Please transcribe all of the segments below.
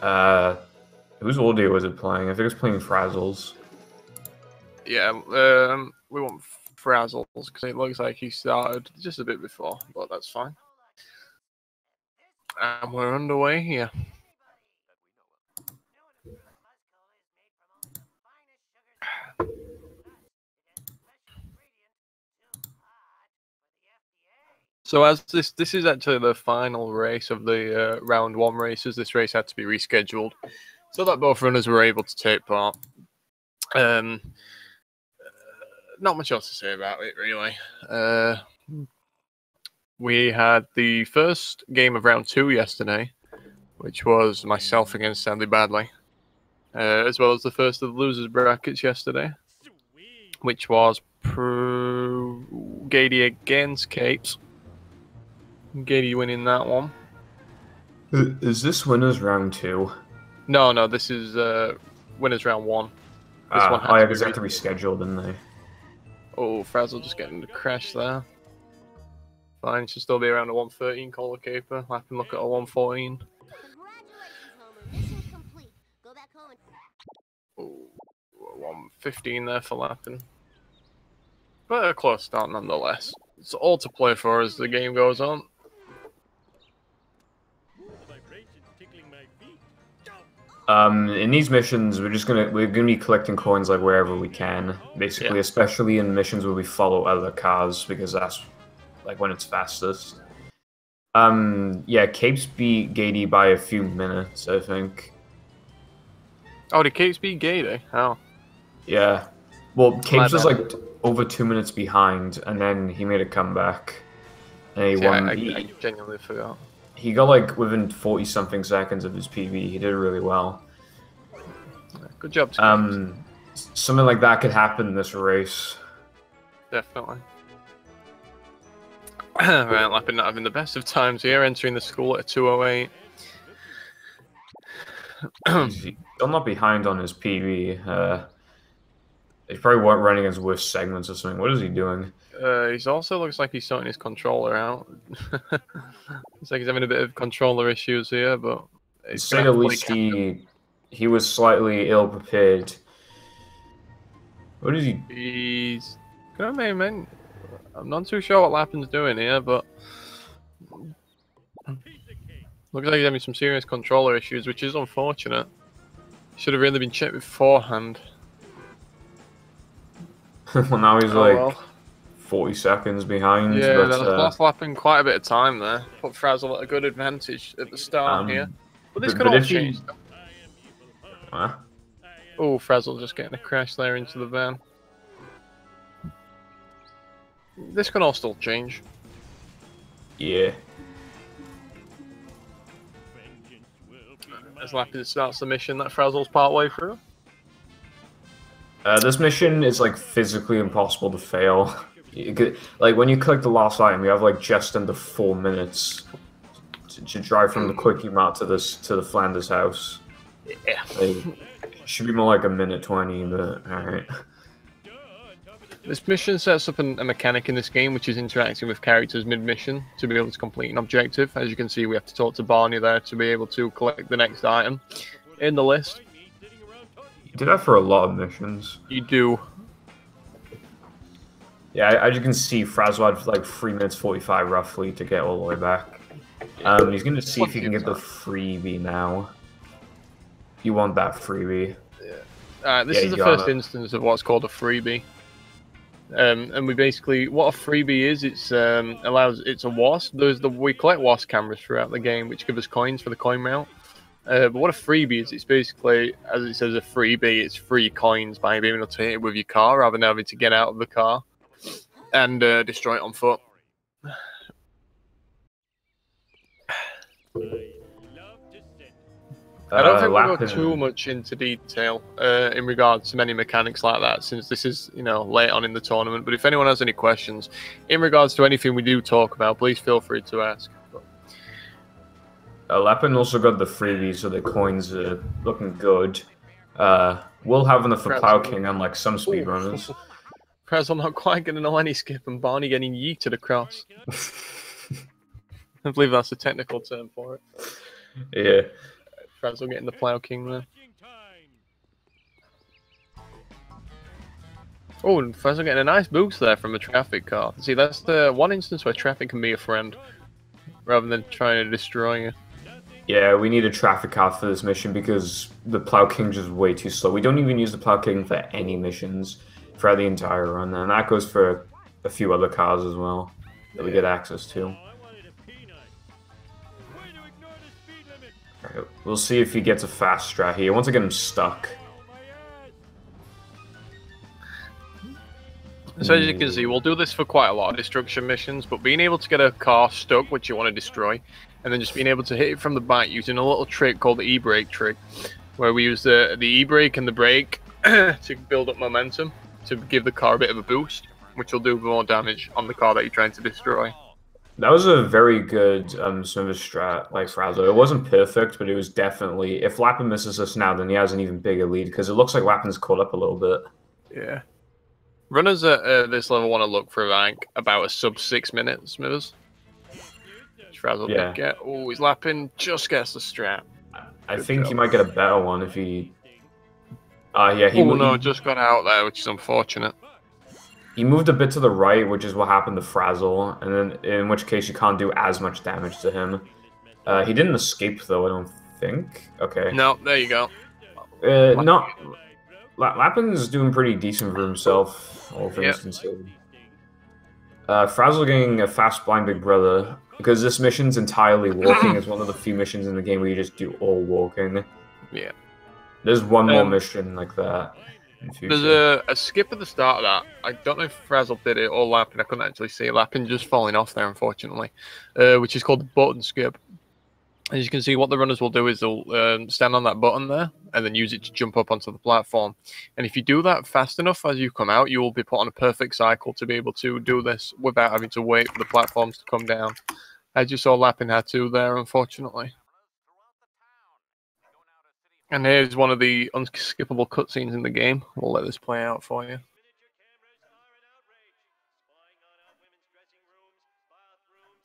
Whose audio was it playing? I think it was playing Frazzles. Yeah, we want Frazzles because it looks like he started just a bit before, but that's fine. And we're underway here. So as this is actually the final race of the round 1 races. This race had to be rescheduled so that both runners were able to take part. Not much else to say about it, really. We had the first game of round 2 yesterday, which was myself against Sandy Badley, as well as the first of the losers brackets yesterday, which was Gady against Capes. Gady winning that one. Is this winners round 2? No, this is winners round 1. This one yeah, because they have to reschedule, didn't they? Oh, Frazzle just getting the crash there. Fine, should still be around a 113 collar caper. I can look at a 114. Oh, 115 there for lapping. But a close start nonetheless. It's all to play for as the game goes on. In these missions, we're gonna be collecting coins like wherever we can, basically, yeah. Especially in missions where we follow other cars because that's like when it's fastest. Yeah, Capes beat Gady by a few minutes, I think. Oh, did Capes beat Gady? How? Yeah. Well, Capes was like over 2 minutes behind, and then he made a comeback, and he won. I genuinely forgot. He got like within 40-something seconds of his PB. He did really well. Good job to something like that could happen in this race. Definitely. Right, Lappin not having the best of times here, entering the school at a 2:08. He's still not behind on his PB. He's probably running his worst segments or something. What is he doing? He's also looks like he's sorting his controller out. Looks like he's having a bit of controller issues here, but to say the least, he was slightly ill prepared. What is he? He's man. I'm not too sure what Lappin's doing here, but looks like he's having some serious controller issues, which is unfortunate. Should have really been checked beforehand. Well, now he's 40 seconds behind. Yeah, but, that's last lapping quite a bit of time there. Put Frazzle at a good advantage at the start here. But this could all change. Huh? Oh, Frazzle just getting a crash there into the van. This can all still change. Yeah. As Lappin starts the mission that Frazzle's partway through. This mission is like physically impossible to fail. Like when you collect the last item, you have like just under 4 minutes to drive from the quickie mart to the Flanders house. Yeah. It should be more like a minute 20, but alright. This mission sets up a mechanic in this game, which is interacting with characters mid-mission to be able to complete an objective. As you can see, we have to talk to Barney there to be able to collect the next item in the list. You do that for a lot of missions. You do. Yeah, as you can see, Frazzle had like 3 minutes 45 roughly to get all the way back. He's going to see if he can get the freebie now. You want that freebie. Yeah. Alright, this is the first instance of what's called a freebie. And we basically, what a freebie is, it's it's a WASP. We collect WASP cameras throughout the game, which give us coins for the coin mount. But what a freebie is, it's basically, as it says, a freebie, it's free coins by being able to hit it with your car rather than having to get out of the car and destroy it on foot. I don't think we'll go too much into detail in regards to many mechanics like that, since this is, late on in the tournament. But if anyone has any questions in regards to anything we do talk about, please feel free to ask. Lappin also got the freebie, so the coins are looking good. We'll have enough for Plow King, unlike some speedrunners. Frazzle not quite getting a Lenny skip, and Barney getting yeeted across. I believe that's a technical term for it. Yeah. Frazzle getting the Plow King there. Oh, and Frazzle getting a nice boost there from a traffic car. See, that's the one instance where traffic can be a friend, rather than trying to destroy you. Yeah, we need a traffic car for this mission because the Plow King's just way too slow. We don't even use the Plow King for any missions throughout the entire run, and that goes for a few other cars as well that we get access to. Right, we'll see if he gets a fast strat here. I want to get him stuck. So as you can see, we'll do this for quite a lot of destruction missions, but being able to get a car stuck, which you want to destroy, and then just being able to hit it from the back using a little trick called the E-brake trick, where we use the E-brake and the brake to build up momentum, to give the car a bit of a boost, which will do more damage on the car that you're trying to destroy. That was a very good swimmer strat by Frazzle. It wasn't perfect, but it was definitely... If Lappin misses us now, then he has an even bigger lead, because it looks like Lappin's caught up a little bit. Yeah. Runners at this level want to look for a rank about a sub 6 minute Smithers. Frazzle did get. Oh, he's Lappin, just gets the strat. I think he might get a better one if he... yeah, he... Oh no, just got out there, which is unfortunate. He moved a bit to the right, which is what happened to Frazzle, and then in which case you can't do as much damage to him. He didn't escape though, I don't think. Okay. No, there you go. Lappin's doing pretty decent for himself, all things considered. Frazzle getting a fast blind big brother, because this mission's entirely walking. It's one of the few missions in the game where you just do all walking. Yeah. There's one more mission like that. There's a skip at the start of that. I don't know if Frazzle did it or Lappin. I couldn't actually see Lappin just falling off there, unfortunately, which is called the button skip. As you can see, what the runners will do is they'll stand on that button there and then use it to jump up onto the platform. And if you do that fast enough as you come out, you will be put on a perfect cycle to be able to do this without having to wait for the platforms to come down. As you saw, Lappin had to there, unfortunately. And here's one of the unskippable cutscenes in the game. We'll let this play out for you.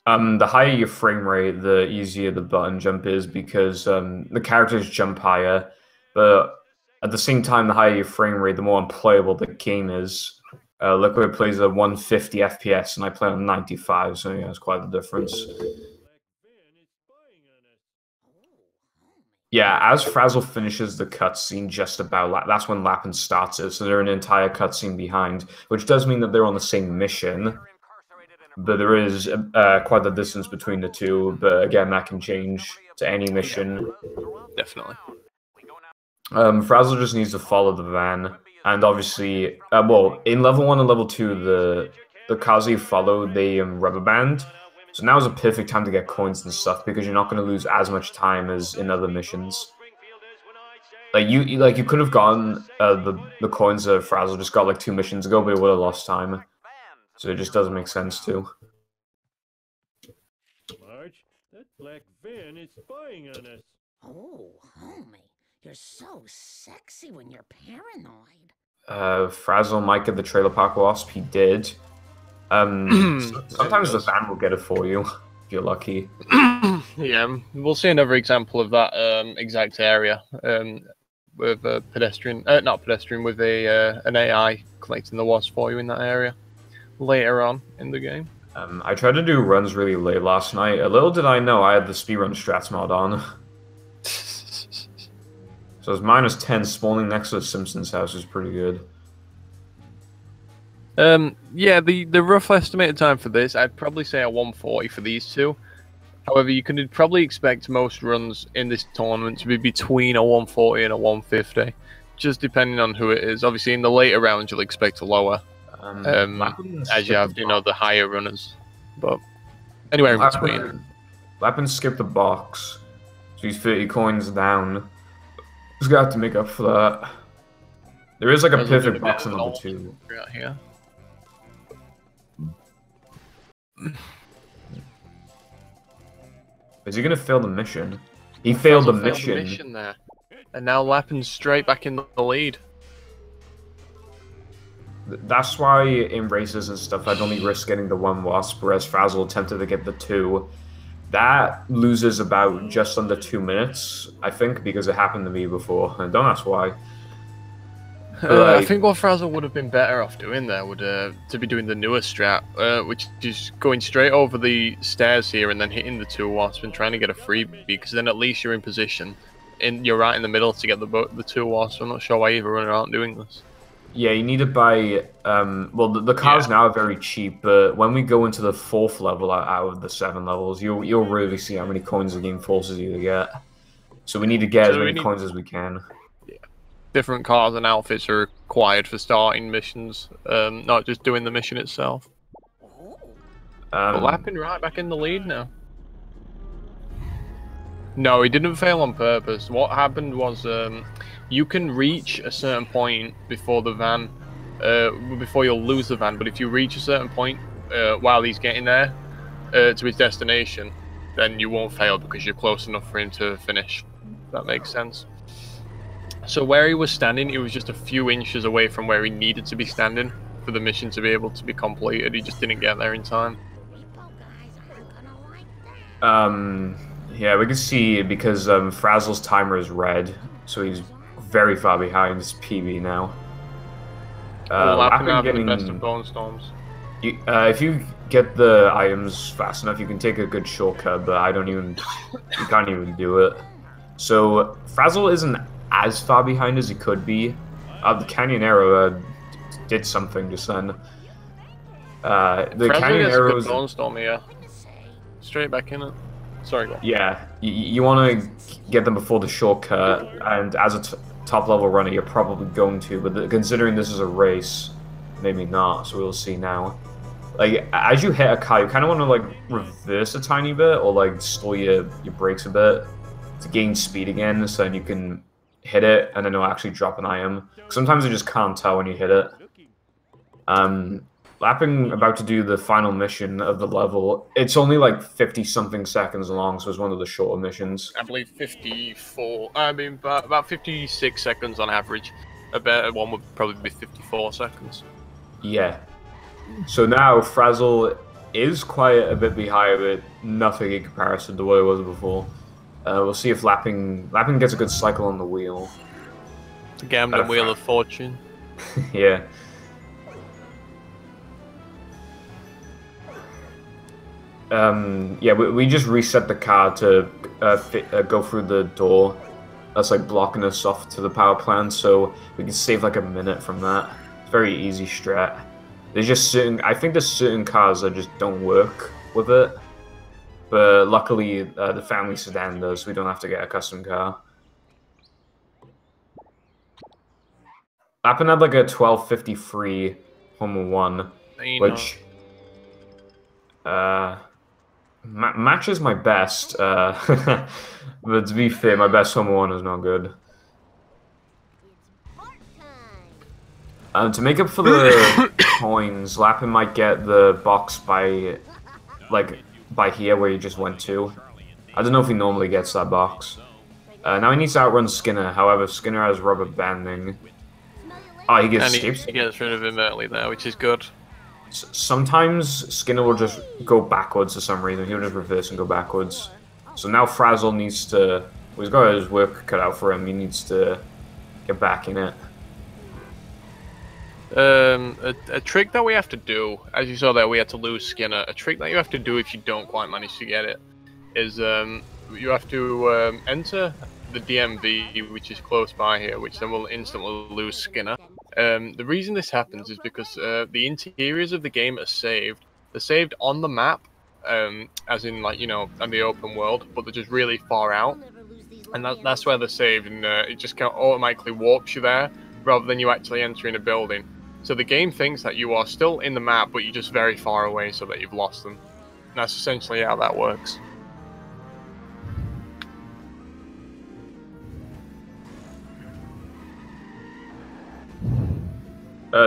The higher your frame rate, the easier the button jump is because the characters jump higher, but at the same time, the higher your frame rate, the more unplayable the game is. Liquid plays at 150 FPS, and I play on 95, so yeah, it's quite the difference. Yeah, as Frazzle finishes the cutscene just about, that's when Lappin starts it, so they're an entire cutscene behind, which does mean that they're on the same mission. But there is quite a distance between the two, but again, that can change to any mission. Definitely. Frazzle just needs to follow the van, and obviously, well, in level 1 and level 2, the cars you follow, they rubber band. So now is a perfect time to get coins and stuff, because you're not going to lose as much time as in other missions. Like you could have gotten the coins that Frazzle just got like 2 missions ago, but it would have lost time. So it just doesn't make sense too. Marge, that black van is spying on us. Oh, homie, you're so sexy when you're paranoid. Frazzle might get the trailer park wasp. He did. Sometimes the van will get it for you if you're lucky. Yeah, we'll see another example of that exact area with a pedestrian, not pedestrian, with an AI collecting the wasp for you in that area later on in the game. I tried to do runs really late last night. A little did I know I had the speedrun strats mod on. So it's -10 spawning next to the Simpsons house is pretty good. Yeah, the rough estimated time for this, I'd probably say a 140 for these two. However, you could probably expect most runs in this tournament to be between a 140 and a 150, just depending on who it is. Obviously, in the later rounds, you'll expect a lower, as you have, the higher runners. But anywhere in between. Lappin skipped the box, so he's 30 coins down. He's got to make up for that. There is like a perfect box in level 2. Right here. Is he gonna fail the mission? He failed the mission. There. And now Lappin's straight back in the lead. That's why in races and stuff, I'd only risk getting the 1 wasp, whereas Frazzle attempted to get the 2. That loses about just under 2 minutes, I think, because it happened to me before. And don't ask why. I think what Frazzle would have been better off doing there would to be doing the newer strat, which is going straight over the stairs here and then hitting the 2 wasps and trying to get a freebie, because then at least you're in position. You're right in the middle to get the 2 wasps. I'm not sure why you're running around doing this. Yeah, you need to buy. Well, the cars now are very cheap, but when we go into the 4th level out of the 7 levels, you'll really see how many coins the game forces you to get. So we need to get as many coins as we can. Yeah. Different cars and outfits are required for starting missions, not just doing the mission itself. Lapping right back in the lead now. No, he didn't fail on purpose. What happened was you can reach a certain point before the van, before you'll lose the van, but if you reach a certain point while he's getting there to his destination, then you won't fail because you're close enough for him to finish. If that makes sense. So where he was standing, he was just a few inches away from where he needed to be standing for the mission to be able to be completed. He just didn't get there in time. Yeah, we can see because Frazzle's timer is red, so he's very far behind his PB now. Lapping having the best of bone storms. If you get the items fast enough, you can take a good shortcut, but you can't even do it. So Frazzle isn't as far behind as he could be. The Canyon Arrow did something just then. The Canyon Arrow is bone storm here. Straight back in it. Sorry, go on. Yeah, you want to get them before the shortcut, and as a top level runner, you're probably going to, but considering this is a race, maybe not, so we'll see now. Like, as you hit a car, you kind of want to, like, reverse a tiny bit, or, like, slow your brakes a bit to gain speed again, so then you can hit it, and then it'll actually drop an item. Sometimes you just can't tell when you hit it. Lapping about to do the final mission of the level. It's only like 50-something seconds long, so it's one of the shorter missions. I believe 54. I mean, about 56 seconds on average. A better one would probably be 54 seconds. Yeah. So now Frazzle is quite a bit behind, but nothing in comparison to what it was before. We'll see if Lapping gets a good cycle on the wheel. The gambling wheel of fortune. Yeah. Yeah, we just reset the car to go through the door that's like blocking us off to the power plant, so we can save like a minute from that. It's very easy strat. There's just I think there's certain cars that just don't work with it, but luckily the family sedan does, so we don't have to get a custom car. Lappin had like a 12:53 Formula 1, which matches my best, but to be fair, my best Formula 1 is not good. To make up for the coins, Lappin might get the box by here where he just went to. I don't know if he normally gets that box. Now he needs to outrun Skinner, however, Skinner has rubber banding. Oh, he gets escapes. He gets rid of him early there, which is good. Sometimes Skinner will just go backwards for some reason. He'll just reverse and go backwards. So now Frazzle needs to... Well, he's got his work cut out for him. He needs to get back in it. A trick that we have to do, as you saw there, we had to lose Skinner. A trick that you have to do if you don't quite manage to get it is you have to enter the DMV, which is close by here, which then will instantly lose Skinner. The reason this happens is because the interiors of the game are saved. They're saved on the map, as in, like, you know, in the open world, but they're just really far out. And that's where they're saved, and it just kind of automatically warps you there, rather than you actually entering a building. So the game thinks that you are still in the map, but you're just very far away so that you've lost them. And that's essentially how that works.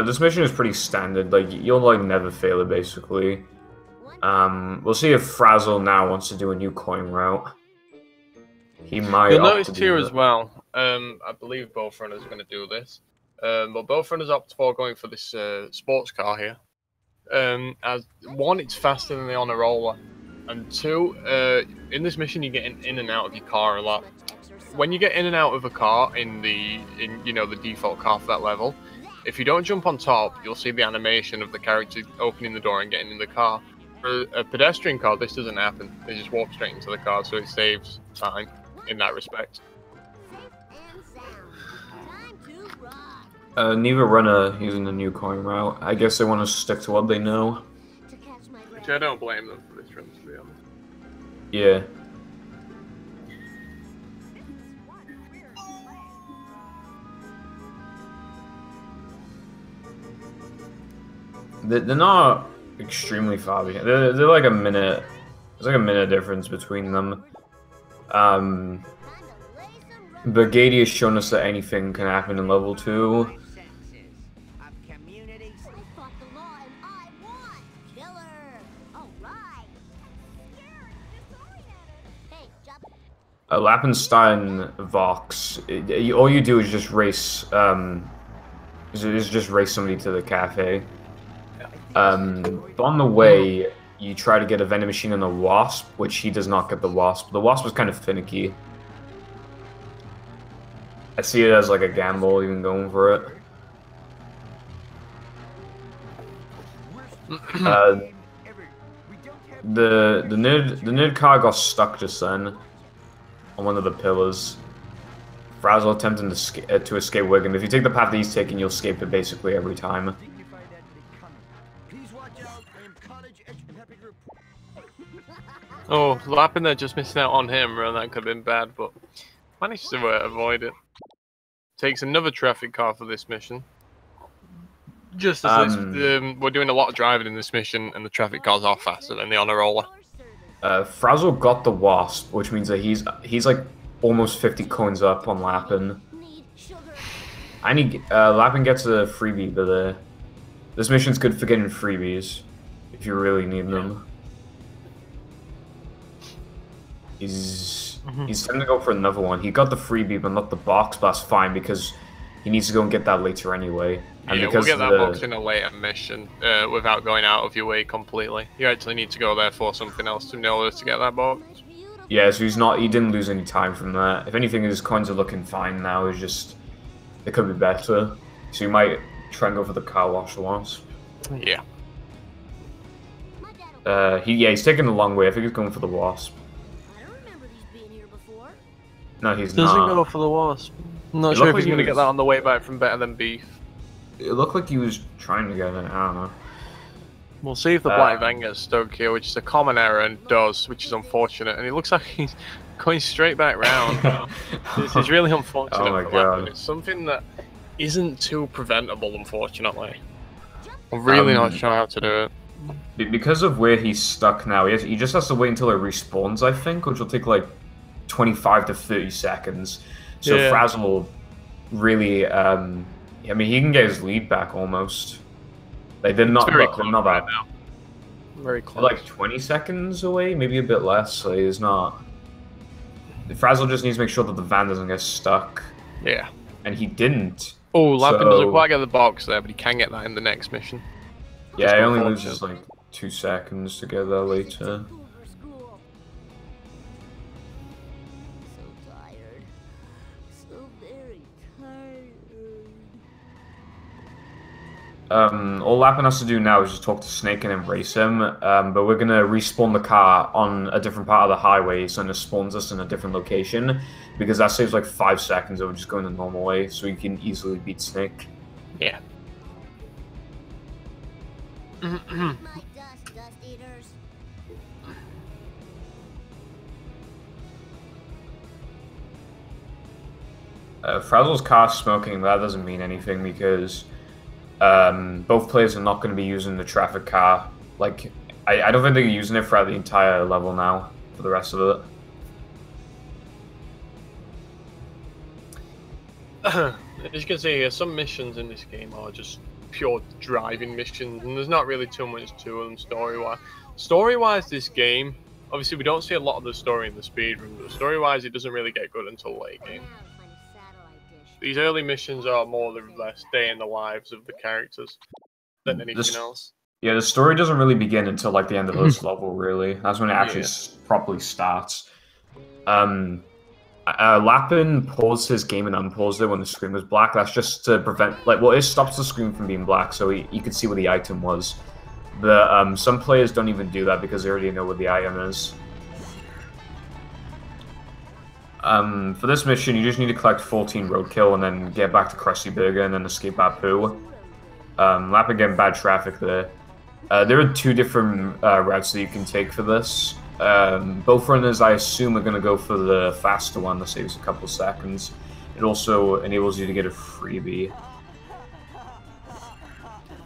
This mission is pretty standard, like, you'll like never fail it, basically. We'll see if Frazzle now wants to do a new coin route. He might. You'll notice here as well, I believe both runners are going to do this. But both runners opt for going for this sports car here. As one, it's faster than the on a roller, And 2, in this mission, you're getting in and out of your car a lot. When you get in and out of a car in the default car for that level, if you don't jump on top, you'll see the animation of the character opening the door and getting in the car. For a pedestrian car, this doesn't happen. They just walk straight into the car, so it saves time in that respect. Neither runner using the new coin route. I guess they want to stick to what they know. Which I don't blame them for this run, to be honest. Yeah. They're not extremely far behind. They're like a minute. There's like a minute difference between them. But Gady has shown us that anything can happen in level 2. Lappenstein Vox. All you do is just race. Is just race somebody to the cafe. But on the way, you try to get a vending machine and a wasp, which he does not get the wasp. The wasp was kind of finicky. I see it as like a gamble, even going for it. The nerd car got stuck just then on one of the pillars. Frazzle attempting to escape Wiggum. If you take the path that he's taking, you'll escape it basically every time. Oh, Lappin there just missing out on him, and that could have been bad, but managed to avoid it. Takes another traffic car for this mission. Just as we're doing a lot of driving in this mission, and the traffic cars are faster than the honor roller. Frazzle got the wasp, which means that he's like almost 50 coins up on Lappin. Lappin gets a freebie, but this mission's good for getting freebies if you really need them. He's time to go for another one. He got the freebie, but not the box. But that's fine because he needs to go and get that later anyway. And yeah, because we'll get that box in a later mission without going out of your way completely. You actually need to go there for something else in order to get that box. Yeah, so he didn't lose any time from that. If anything, his coins are looking fine now. It's just it could be better. So you might try and go for the car wash wasp. Yeah. He's taking a long way. I think he's going for the wasp. No, he's not. Doesn't go for the wasp. I'm not sure if he's going to get that on the way back from Better Than Beef. It looked like he was trying to get it. I don't know. We'll see if the Black Van gets stuck here, which is a common error and does, which is unfortunate. And it looks like he's going straight back round. This is really unfortunate. Oh my god. It's something that isn't too preventable, unfortunately. I'm really not sure how to do it. Because of where he's stuck now, he just has to wait until it respawns, I think, which will take like 25 to 30 seconds. So yeah. Frazzle really, I mean, he can get his lead back almost. Like they're not that now. Very close. They're like 20 seconds away, maybe a bit less. Like it's not. Frazzle just needs to make sure that the van doesn't get stuck. Yeah. And he didn't. Oh, Lappin doesn't quite get the box there, but he can get that in the next mission. Yeah, he only loses like 2 seconds to get that later. All Lappin has to do now is just talk to Snake and embrace him, but we're going to respawn the car on a different part of the highway, so it spawns us in a different location, because that saves like 5 seconds of just going the normal way, so you can easily beat Snake. Yeah. Frazzle's car smoking, that doesn't mean anything, because both players are not going to be using the traffic car. Like, I don't think they're using it throughout the entire level now, for the rest of it. As you can see here, some missions in this game are just pure driving missions, and there's not really too much to them story-wise. Story-wise, this game, obviously we don't see a lot of the story in the speedrun, but story-wise it doesn't really get good until late game. These early missions are more or less day in the lives of the characters than anything else. Yeah, the story doesn't really begin until like the end of this level. Really, that's when it actually properly starts. Lapin paused his game and unpaused it when the screen was black. That's just to prevent, like, well, it stops the screen from being black, so you could see where the item was. But some players don't even do that because they already know what the item is. For this mission, you just need to collect 14 roadkill and then get back to Krusty Burger and then escape Apu. Lapin getting bad traffic there. There are 2 different routes that you can take for this. Both runners, I assume, are going to go for the faster one that saves a couple seconds. It also enables you to get a freebie.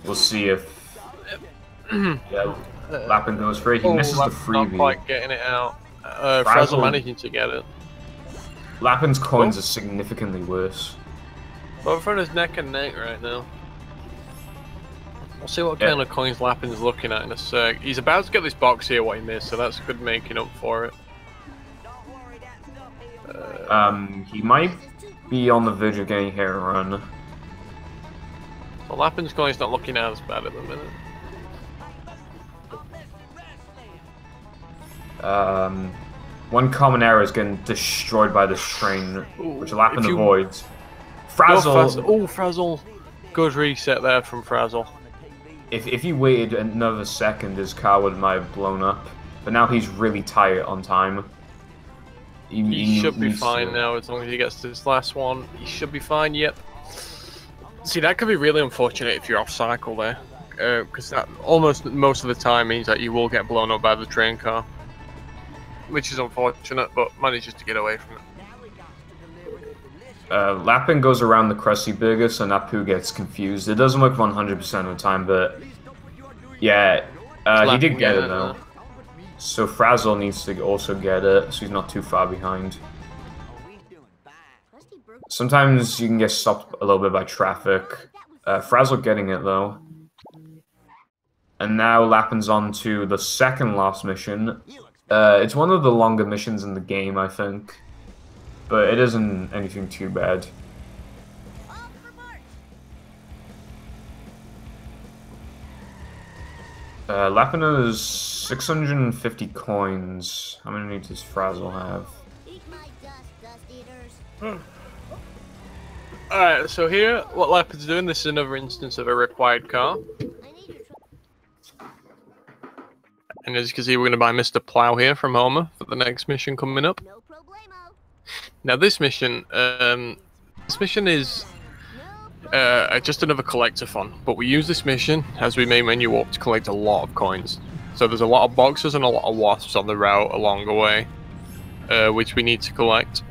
We'll see if... yeah, Lapin goes for it. He misses the freebie. Not quite getting it out. Frazzle managing to get it. Lapin's coins are significantly worse. Both runners neck and neck right now. We'll see what kind of coins Lapin's looking at in a sec. He's about to get this box here, what he missed, so that's good making up for it. He might be on the verge of getting hit and run. So Lapin's coin's not looking as bad at the minute. One common error is getting destroyed by this train, which Lapin avoids. Frazzle! Oh, Frazzle! Good reset there from Frazzle. If he waited another second, his car might have blown up. But now he's really tight on time. He should be fine now, as long as he gets this last one. He should be fine, yep. See, that could be really unfortunate if you're off cycle there. Because that almost most of the time means that you will get blown up by the train car. Which is unfortunate, but manages to get away from it. Lapin goes around the Krusty Burger, so Apu gets confused. It doesn't work 100% of the time, but yeah, he did get it though. So Frazzle needs to also get it, so he's not too far behind. Sometimes you can get stopped a little bit by traffic. Frazzle getting it though. And now Lapin's on to the second last mission. It's one of the longer missions in the game, I think. But it isn't anything too bad. Lapin has 650 coins. How many does Frazzle have? Alright, so here, what Lapin's doing, this is another instance of a required car. And as you can see, we're going to buy Mr. Plow here from Homer for the next mission coming up. Now this mission is just another collectathon, but we use this mission as we main menu up to collect a lot of coins. So there's a lot of boxes and a lot of wasps on the route along the way, which we need to collect.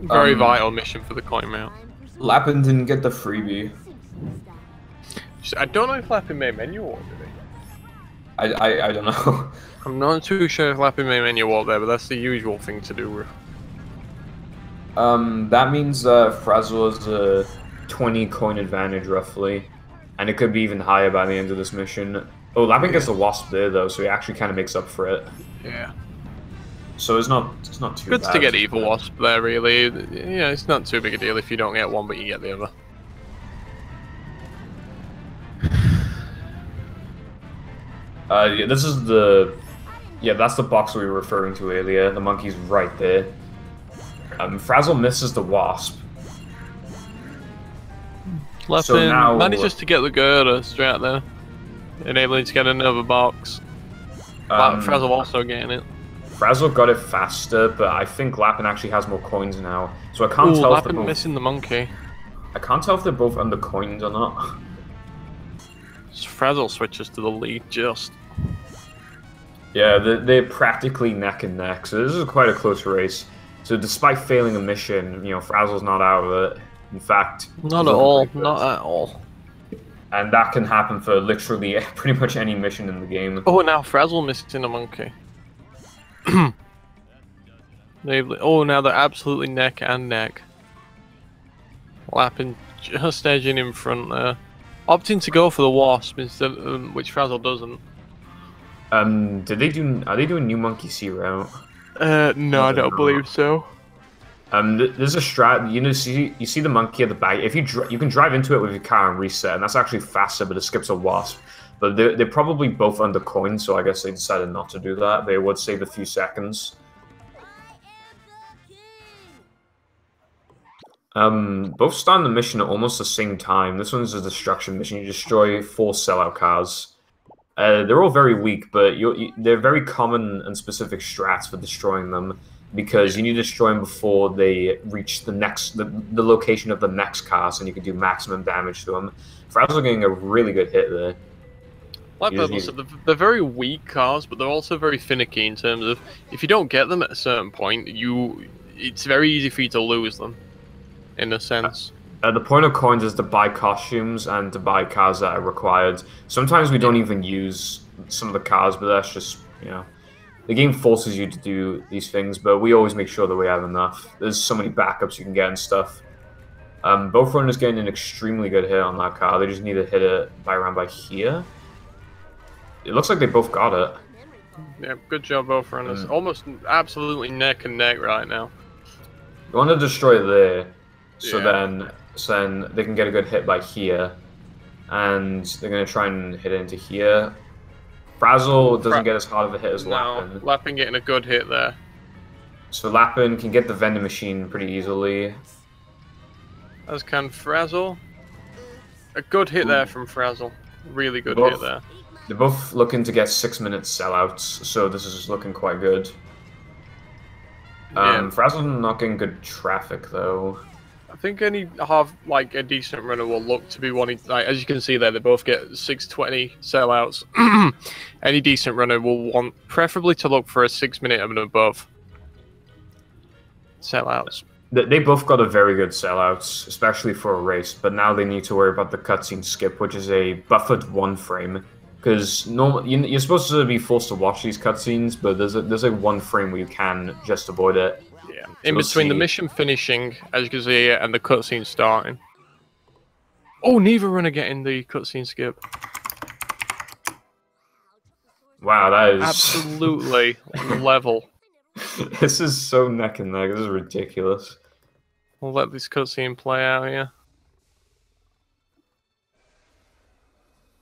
Very vital mission for the coin route. Lapin didn't get the freebie. I don't know if Lapin made menu order it. I don't know. I'm not too sure if Lapin made menu order there, but that's the usual thing to do. That means Frazzle has a 20 coin advantage roughly, and it could be even higher by the end of this mission. Oh, Lapin gets the wasp there though, so he actually kind of makes up for it. Yeah. So it's not too good bad. To get evil wasp there, really. Yeah, it's not too big a deal if you don't get one, but you get the other. Yeah, this is the... Yeah, that's the box we were referring to earlier. The monkey's right there. Frazzle misses the wasp. Lapin manages to get the girder straight out there, enabling to get another box. Frazzle also getting it. Frazzle got it faster, but I think Lapin actually has more coins now. So I can't tell if they're both... missing the monkey. I can't tell if they're both under coins or not. Frazzle switches to the lead just. Yeah, they're practically neck and neck, so this is quite a close race. So despite failing a mission, you know, Frazzle's not out of it. In fact, not at all. Not at all. And that can happen for literally pretty much any mission in the game. Oh, now Frazzle missing a monkey. Oh, now they're absolutely neck and neck. Lapin just edging in front there. Opting to go for the wasp instead, which Frazzle doesn't. Are they doing New Monkey Sea route? No, I don't believe so. There's a strat. You see the monkey at the back. If you can drive into it with your car and reset, and that's actually faster, but it skips a wasp. But they're probably both under coins, so I guess they decided not to do that. They would save a few seconds. Both starting the mission at almost the same time. This one's a destruction mission. You destroy 4 sellout cars. They're all very weak, but they're very common and specific strats for destroying them, because you need to destroy them before they reach the location of the next car, so you can do maximum damage to them. Frazzle getting a really good hit there. Like Purple said, they're very weak cars, but they're also very finicky in terms of if you don't get them at a certain point, it's very easy for you to lose them, in a sense. The point of coins is to buy costumes and to buy cars that are required. Sometimes we don't even use some of the cars, but that's just, you know, the game forces you to do these things, but we always make sure that we have enough. There's so many backups you can get and stuff. Both runners getting an extremely good hit on that car. They just need to hit it around by here. It looks like they both got it. Yeah, good job, both runners. Almost absolutely neck and neck right now. You want to destroy it there, so then they can get a good hit by here, and they're going to try and hit it into here. Frazzle doesn't get as hard of a hit as Lappin. Lappin getting a good hit there. So Lappin can get the vending machine pretty easily. As can Frazzle. A good hit there from Frazzle. Really good hit there. They're both looking to get 6-minute sellouts, so this is looking quite good. Frazzle's not getting good traffic though. I think any a decent runner will look to be wanting, as you can see there, they both get 620 sellouts. Any decent runner will want preferably to look for a 6-minute and above sellouts. They both got a very good sellouts, especially for a race, but now they need to worry about the cutscene skip, which is a buffered 1 frame. Because you're supposed to be forced to watch these cutscenes, but there's a 1 frame where you can just avoid it. Yeah, in between the mission finishing, as you can see, and the cutscene starting. Oh, neither runner getting the cutscene skip. Wow, that is absolutely level. This is so neck and neck. This is ridiculous. We'll let this cutscene play out here.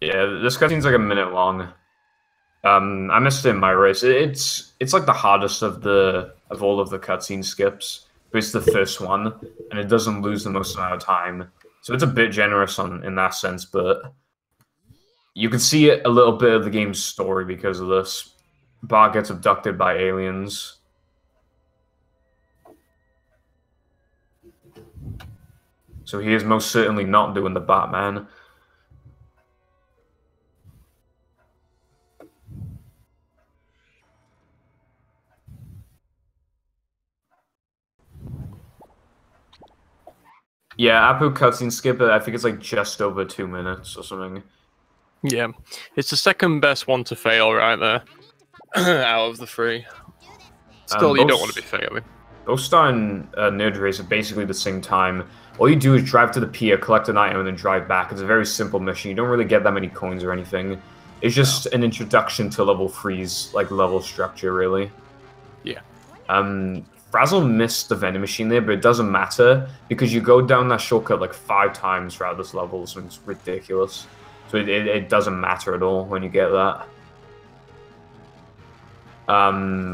Yeah, this cutscene's like a minute long. I missed it in my race. It's like the hardest of all of the cutscene skips. But it's the first one, and it doesn't lose the most amount of time. So it's a bit generous in that sense, but you can see a little bit of the game's story because of this. Bart gets abducted by aliens. So he is most certainly not doing the Batman. Yeah, Apu cutscene skip, I think it's like just over 2 minutes or something. Yeah, it's the second best one to fail right there out of the 3. Still, you don't want to be failing. Both Star and Nerd Race are basically the same time. All you do is drive to the pier, collect an item, and then drive back. It's a very simple mission. You don't really get that many coins or anything. It's just an introduction to level 3's level structure, really. Yeah. Frazzle missed the vending machine there, but it doesn't matter because you go down that shortcut like 5 times throughout this level, so it's ridiculous. So it doesn't matter at all when you get that.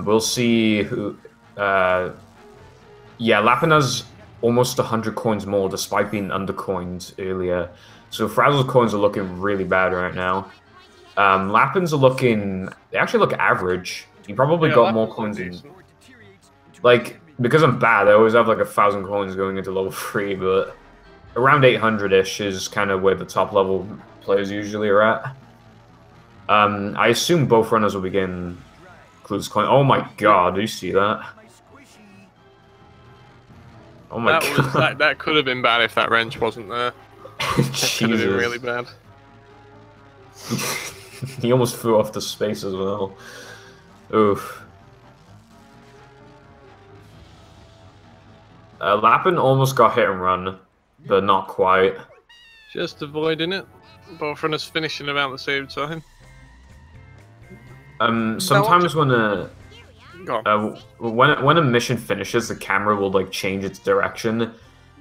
We'll see who... yeah, Lappin has almost 100 coins more despite being undercoined earlier. So Frazzle's coins are looking really bad right now. Lappin's are looking... They actually look average. He probably got more coins in... Like, because I'm bad, I always have like 1,000 coins going into level 3, but around 800-ish is kind of where the top level players usually are at. I assume both runners will begin Clues coin. Oh my god, do you see that? Oh my god. That could have been bad if that wrench wasn't there. That could have been really bad. He almost flew off the space as well. Oof. Lappin almost got hit and run, but not quite. Just avoiding it. Both runners finishing about the same time. Sometimes when a mission finishes, the camera will like change its direction.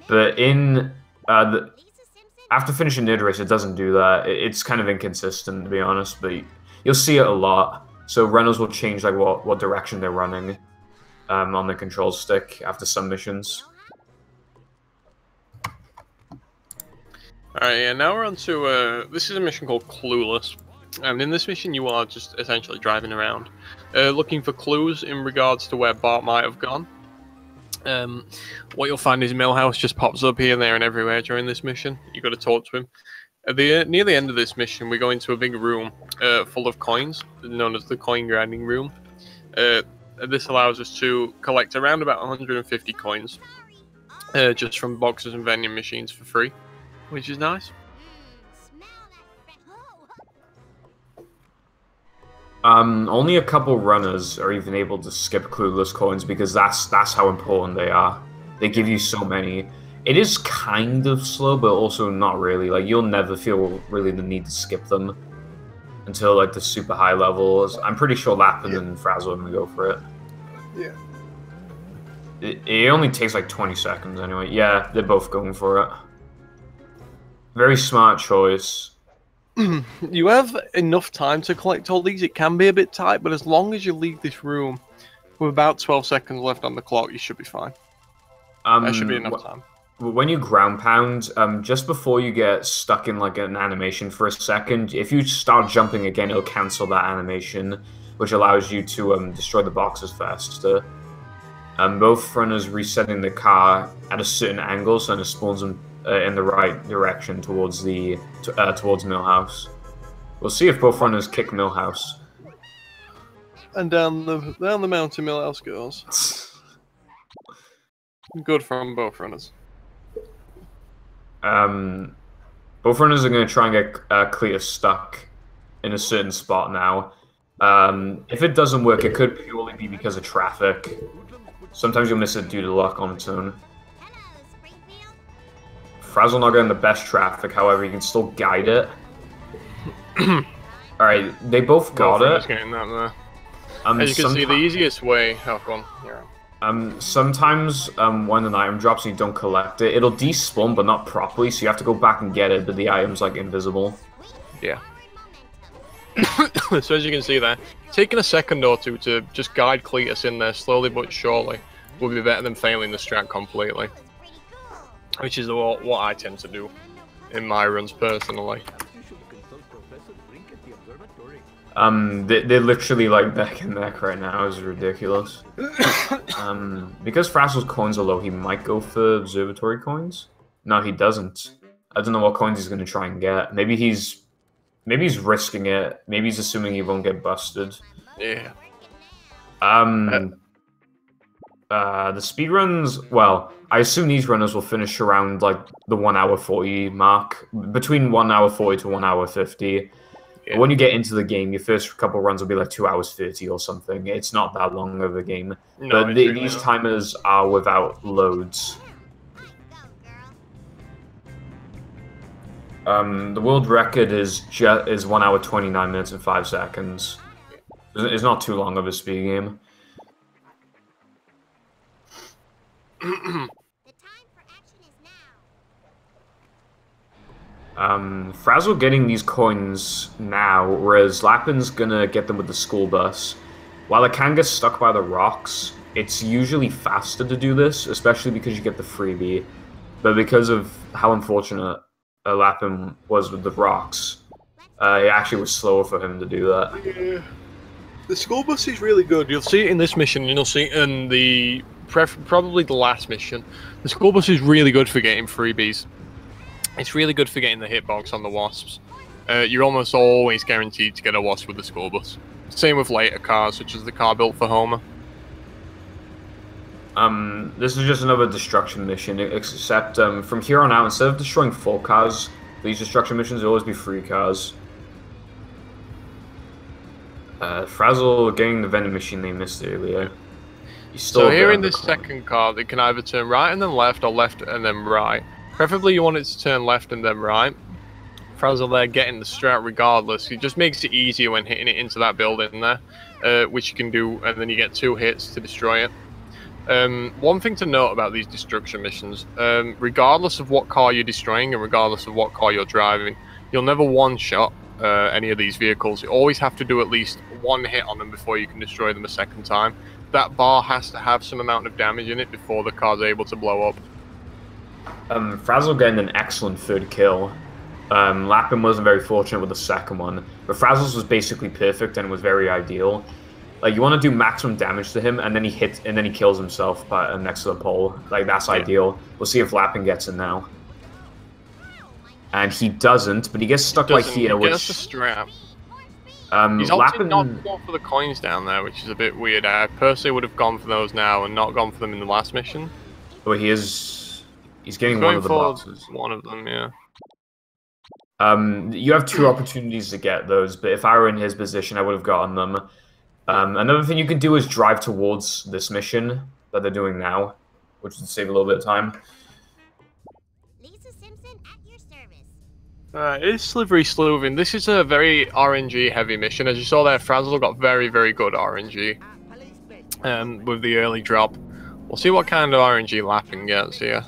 But in After finishing Nidris, it doesn't do that. It's kind of inconsistent, to be honest, but you'll see it a lot. So runners will change like what direction they're running on the control stick after some missions. Alright, yeah, now we're on to, this is a mission called Clueless. And in this mission you are just essentially driving around, looking for clues in regards to where Bart might have gone. What you'll find is Millhouse just pops up here, there, and everywhere during this mission. You've got to talk to him. Near the end of this mission, we go into a big room full of coins, known as the coin grinding room. This allows us to collect around about 150 coins, just from boxes and vending machines for free, which is nice. Only a couple runners are even able to skip clueless coins because that's how important they are. They give you so many. It is kind of slow, but also not really. Like, you'll never feel really the need to skip them until like the super high levels. I'm pretty sure Lapin and Frazzle are gonna go for it. Yeah. It only takes like 20 seconds anyway. Yeah, they're both going for it. Very smart choice. You have enough time to collect all these. It can be a bit tight, but as long as you leave this room with about 12 seconds left on the clock, you should be fine. That should be enough time. When you ground pound, just before you get stuck in like an animation for a second, if you start jumping again, it'll cancel that animation, which allows you to destroy the boxes faster. Both runners resetting the car at a certain angle, so it spawns them in the right direction towards towards Millhouse. We'll see if both runners kick Millhouse. And down the mountain Millhouse goes. Good from both runners. Both runners are going to try and get Cletus stuck in a certain spot now. If it doesn't work, it could purely be because of traffic. Sometimes you'll miss it due to luck on its own. Frazzle not getting the best traffic, however, you can still guide it. Alright, they both got it. Getting that there. As you can see, the easiest way... Oh, go on. Yeah. Sometimes when an item drops and you don't collect it, it'll despawn, but not properly, so you have to go back and get it, but the item's like invisible. Yeah. So as you can see there, taking a second or two to just guide Cletus in there slowly but surely will be better than failing the strat completely. Which is what I tend to do in my runs personally. They're literally like neck and neck right now. It's ridiculous. Because Frazzle's coins are low, he might go for observatory coins. No, he doesn't. I don't know what coins he's gonna try and get. Maybe he's risking it. Maybe he's assuming he won't get busted. Yeah. The speedruns, well, I assume these runners will finish around like the 1 hour 40 mark, between 1 hour 40 to 1 hour 50. Yeah. When you get into the game, your first couple runs will be like 2 hours 30 or something. It's not that long of a game. No, but these timers are without loads. The world record is 1 hour 29 minutes and 5 seconds. It's not too long of a speed game. Frazzle getting these coins now, whereas Lapin's gonna get them with the school bus. While it can get stuck by the rocks, it's usually faster to do this, especially because you get the freebie. But because of how unfortunate Lapin was with the rocks, it actually was slower for him to do that. Yeah. The school bus is really good. You'll see it in this mission, and you'll see it in the probably the last mission. The school bus is really good for getting freebies. It's really good for getting the hitbox on the wasps. You're almost always guaranteed to get a wasp with the school bus. Same with later cars, such as the car built for Homer. This is just another destruction mission, except from here on out, instead of destroying 4 cars, these destruction missions will always be 3 cars. Frazzle getting the vending machine they missed earlier. So here in this second car, it can either turn right and then left, or left and then right. Preferably you want it to turn left and then right. Frazzle there getting the strat regardless. It just makes it easier when hitting it into that building there, which you can do, and then you get 2 hits to destroy it. One thing to note about these destruction missions, regardless of what car you're destroying and regardless of what car you're driving, you'll never one-shot any of these vehicles. You always have to do at least one hit on them before you can destroy them a second time. That bar has to have some amount of damage in it before the car's able to blow up. Frazzle getting an excellent third kill. Lappin wasn't very fortunate with the second one, but Frazzle's was basically perfect and was very ideal. Like, you want to do maximum damage to him, and then he hits, and then he kills himself by, next to the pole. Like, that's ideal. We'll see if Lappin gets it now. And he doesn't, but he gets stuck right here, which... He gets the strap. He's Lappin... not gone for the coins down there, which is a bit weird. I personally would have gone for those now and not gone for them in the last mission. But he is... He's getting one of the boxes. One of them, yeah. You have two opportunities to get those, but if I were in his position, I would have gotten them. Another thing you can do is drive towards this mission that they're doing now, which would save a little bit of time. Lisa Simpson at your service. It's Slivery Sleuthing. This is a very RNG heavy mission. As you saw there, Frazzle got very, very good RNG with the early drop. We'll see what kind of RNG Lappin gets here.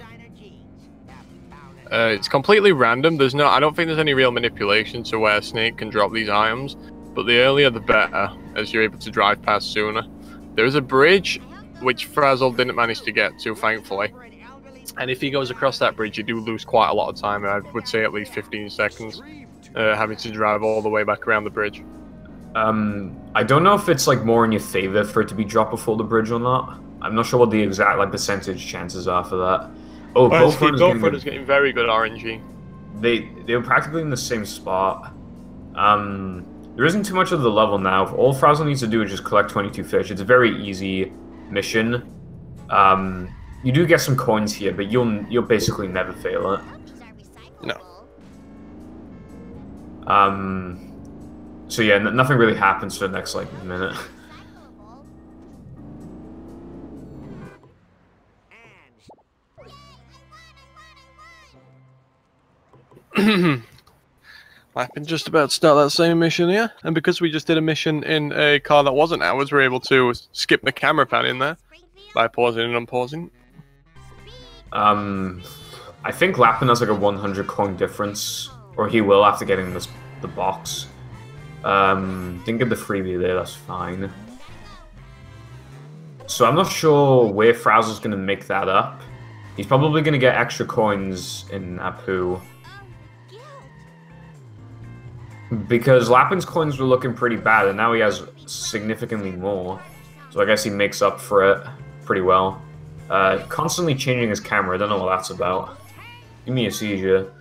It's completely random. I don't think there's any real manipulation to where Snake can drop these items. But the earlier the better, as you're able to drive past sooner. There is a bridge, which Frazzle didn't manage to get to, thankfully. And if he goes across that bridge, you do lose quite a lot of time. I would say at least 15 seconds, having to drive all the way back around the bridge. I don't know if it's like more in your favor for it to be dropped before the bridge or not. I'm not sure what the exact percentage chances are for that. Oh, both runners getting very good RNG. They were practically in the same spot. There isn't too much of the level now. All Frazzle needs to do is just collect 22 fish. It's a very easy mission. You do get some coins here, but you'll basically never fail it. No. So yeah, nothing really happens for the next minute. I've been just about to start that same mission here, and because we just did a mission in a car that wasn't ours, we're able to skip the camera pan in there by pausing and unpausing. I think Lappin has like a 100 coin difference, or he will after getting the box. Didn't get the freebie there, that's fine. So I'm not sure where Frazzle's going to make that up. He's probably going to get extra coins in Apu. Because Lappin's coins were looking pretty bad, and now he has significantly more. So I guess he makes up for it pretty well. Constantly changing his camera, I don't know what that's about. Give me a seizure.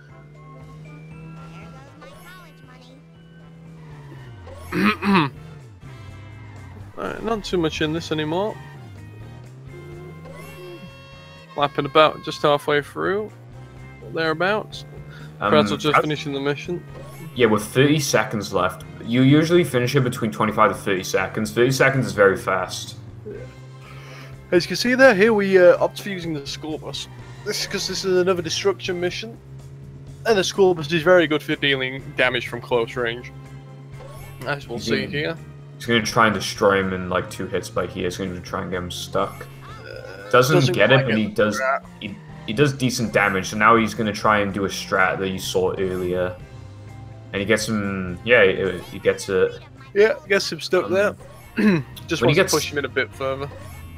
Alright, not too much in this anymore. Lappin about just halfway through, thereabouts. Frazzle just finishing the mission. Yeah, with 30 seconds left. You usually finish it between 25 to 30 seconds. 30 seconds is very fast. As you can see there, here we opt for using the school bus. This is because this is another destruction mission. And the school bus is very good for dealing damage from close range. As we'll see here. He's going to try and destroy him in like 2 hits by here. He's going to try and get him stuck. Doesn't get it, but he does. He does decent damage. So now he's going to try and do a strat that you saw earlier. And he gets him, yeah, he gets it. Yeah, gets him stuck there. Just wants to push him in a bit further.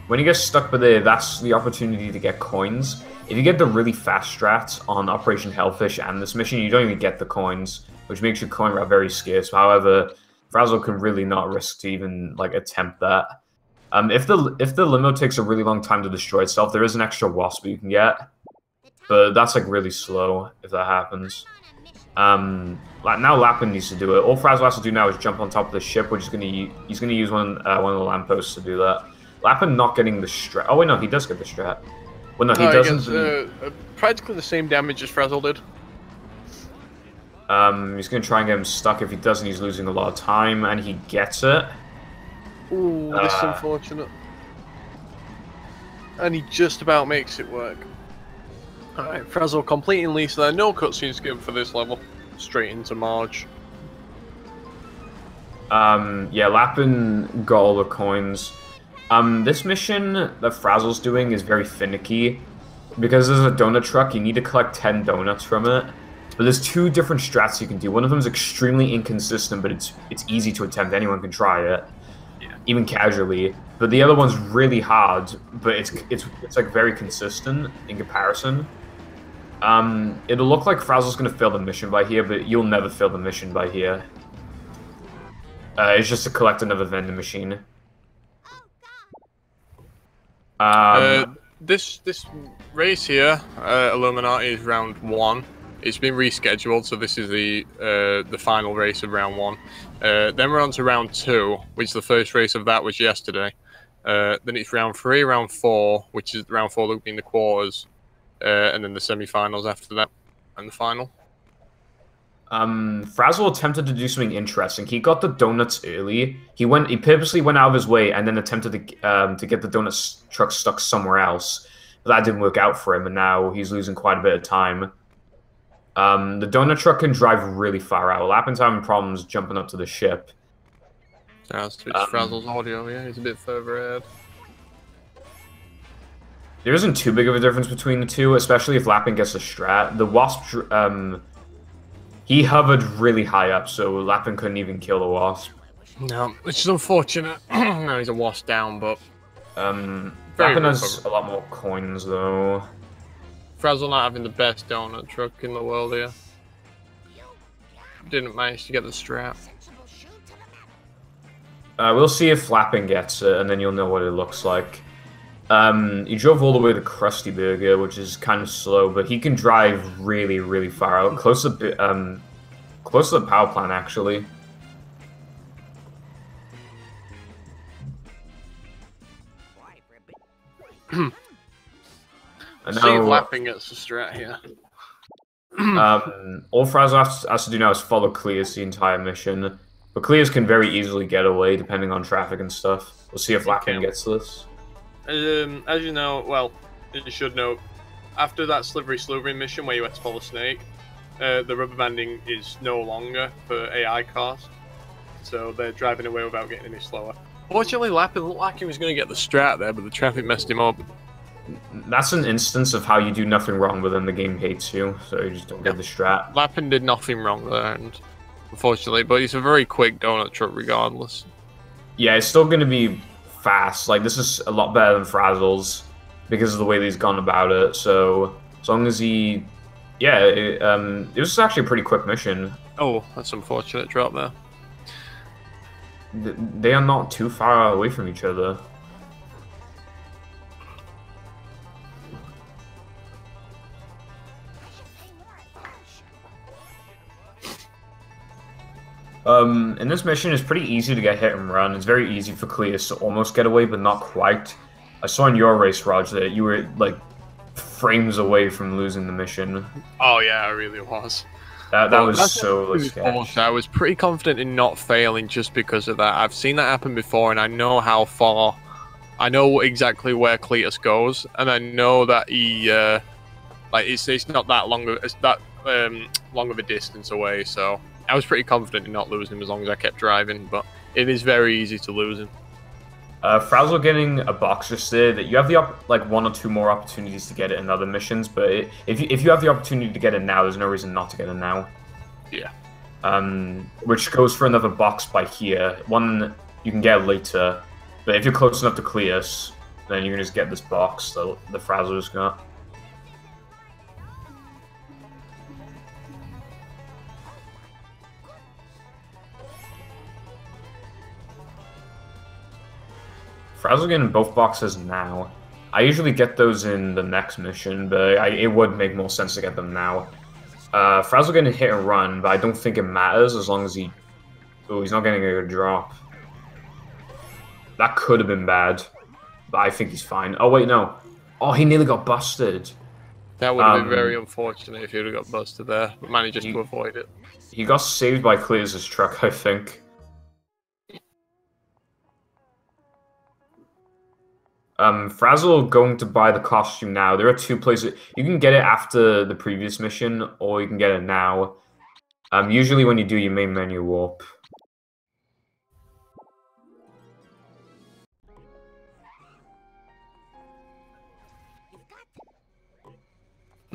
When he gets stuck by there, that's the opportunity to get coins. If you get the really fast strats on Operation Hellfish and this mission, you don't even get the coins, which makes your coin route very scarce. However, Frazzle can really not risk to even attempt that. If the limo takes a really long time to destroy itself, there is an extra wasp you can get, but that's really slow if that happens. Now Lappin needs to do it. All Frazzle has to do now is jump on top of the ship, which is he's gonna use one of the lampposts to do that. Lappin not getting the strat. Oh wait, no, he does get the strat. Well, no, he doesn't. He gets, practically the same damage as Frazzle did. He's gonna try and get him stuck. If he doesn't, he's losing a lot of time, and he gets it. Ooh, this is unfortunate. And he just about makes it work. Alright, Frazzle completing Lisa there. No cutscenes given for this level. Straight into Marge. Yeah, Lappin got all the coins. This mission that Frazzle's doing is very finicky. Because there's a donut truck, you need to collect 10 donuts from it. But there's 2 different strats you can do. One of them is extremely inconsistent, but it's easy to attempt. Anyone can try it, even casually. But the other one's really hard, but it's like very consistent in comparison. It'll look like Frazzle's gonna fail the mission by here, but you'll never fail the mission by here. It's just to collect another vending machine. This race here, Illuminati, is round 1. It's been rescheduled, so this is the final race of round 1. Then we're on to round 2, which the first race of that was yesterday. Then it's round 3, round 4, which is round 4 that being the quarters, and then the semi-finals after that, and the final. Frazzle attempted to do something interesting. He got the donuts early. He purposely went out of his way and then attempted to get the donut truck stuck somewhere else. But that didn't work out for him, and now he's losing quite a bit of time. The donut truck can drive really far out. Lappin's having problems jumping up to the ship. Yeah, it's Frazzle's audio, yeah, he's a bit further ahead. There isn't too big of a difference between the two, especially if Lappin gets a strat. The Wasp, he hovered really high up, so Lappin couldn't even kill the Wasp. No, which is unfortunate. No, he's a Wasp down, but... Lappin has a lot more coins, though. Frazzle not having the best donut truck in the world here. Didn't manage to get the strat. We'll see if Lappin gets it, and then you'll know what it looks like. He drove all the way to Krusty Burger, which is kind of slow, but he can drive really, really far out. Close to the power plant, actually. See if Lappin gets the strat here. All Frazzle has to do now is follow Clears the entire mission. But Clears can very easily get away, depending on traffic and stuff. We'll see if Lappin gets this. As you know, well, you should know, after that slivering mission where you had to follow Snake, the rubber banding is no longer for AI cars. So they're driving away without getting any slower. Fortunately, Lappin looked like he was going to get the strat there, but the traffic messed him up. That's an instance of how you do nothing wrong, but then the game hates you, so you just don't get the strat. Lappin did nothing wrong there, and unfortunately, but he's a very quick donut truck regardless. Yeah, it's still going to be fast. Like, this is a lot better than Frazzle's because of the way that he's gone about it. So as long as he, yeah, it was actually a pretty quick mission. Oh, that's an unfortunate drop there. They are not too far away from each other. In this mission, it's pretty easy to get hit and run. It's very easy for Cleus to almost get away, but not quite. I saw in your race, Raj, that you were, like, frames away from losing the mission. Oh, yeah, I really was. That was so scary. I was pretty confident in not failing just because of that. I've seen that happen before, and I know how far... I know exactly where Cletus goes, and I know that he... like, it's not that long of... It's that long of a distance away, so... I was pretty confident in not losing him as long as I kept driving, but it is very easy to lose him. Frazzle getting a box just there, that you have the like 1 or 2 more opportunities to get it in other missions, but if you have the opportunity to get it now, there's no reason not to get it now. Yeah. Which goes for another box by here. One you can get later, but if you're close enough to Cleus, then you can just get this box that the Frazzle's got. Frazzle getting both boxes now. I usually get those in the next mission, but it would make more sense to get them now. Frazzle getting hit and run, but I don't think it matters as long as he... Oh, he's not getting a good drop. That could have been bad, but I think he's fine. Oh, wait, no. Oh, he nearly got busted. That would have been very unfortunate if he would have got busted there, but managed just to avoid it. He got saved by Clears' truck, I think. Frazzle going to buy the costume now. There are 2 places. You can get it after the previous mission, or you can get it now. Usually when you do, your main menu warp.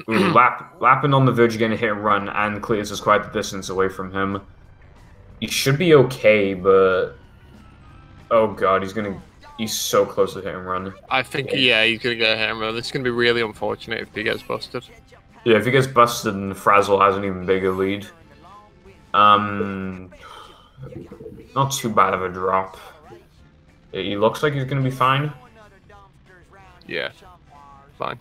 Ooh, Lappin on the verge of getting a hit and run, and Cletus is quite the distance away from him. He should be okay, but oh god, he's so close to hit and run. I think yeah, he's gonna get a hit and run. This is gonna be really unfortunate if he gets busted. Yeah, if he gets busted, and Frazzle has an even bigger lead. Not too bad of a drop. He looks like he's gonna be fine. Yeah, fine.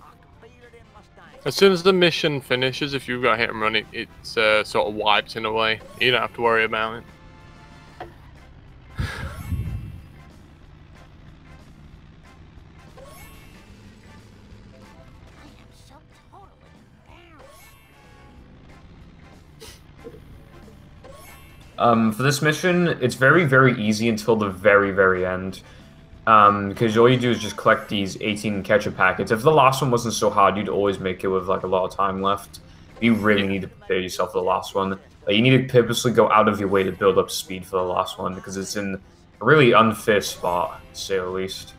As soon as the mission finishes, if you've got hit and run, it's sort of wiped in a way. You don't have to worry about it. For this mission, it's very, very easy until the very, very end. Because all you do is just collect these 18 ketchup packets. If the last one wasn't so hard, you'd always make it with like a lot of time left. You really need to prepare yourself for the last one. Like, you need to purposely go out of your way to build up speed for the last one, because it's in a really unfair spot, to say the least.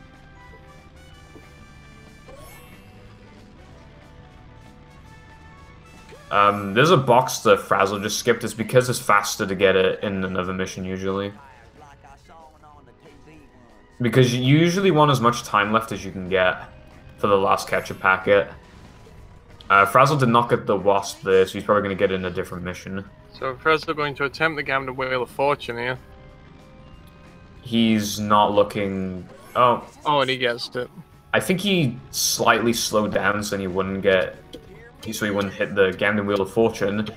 There's a box that Frazzle just skipped. It's because it's faster to get it in another mission usually. Because you usually want as much time left as you can get for the last ketchup packet. Frazzle did not get the wasp there, so he's probably going to get it in a different mission. So Frazzle going to attempt the Gambling Wheel of Fortune here. He's not looking... Oh, and he gets it. I think he slightly slowed down so he wouldn't hit the Gambling Wheel of Fortune.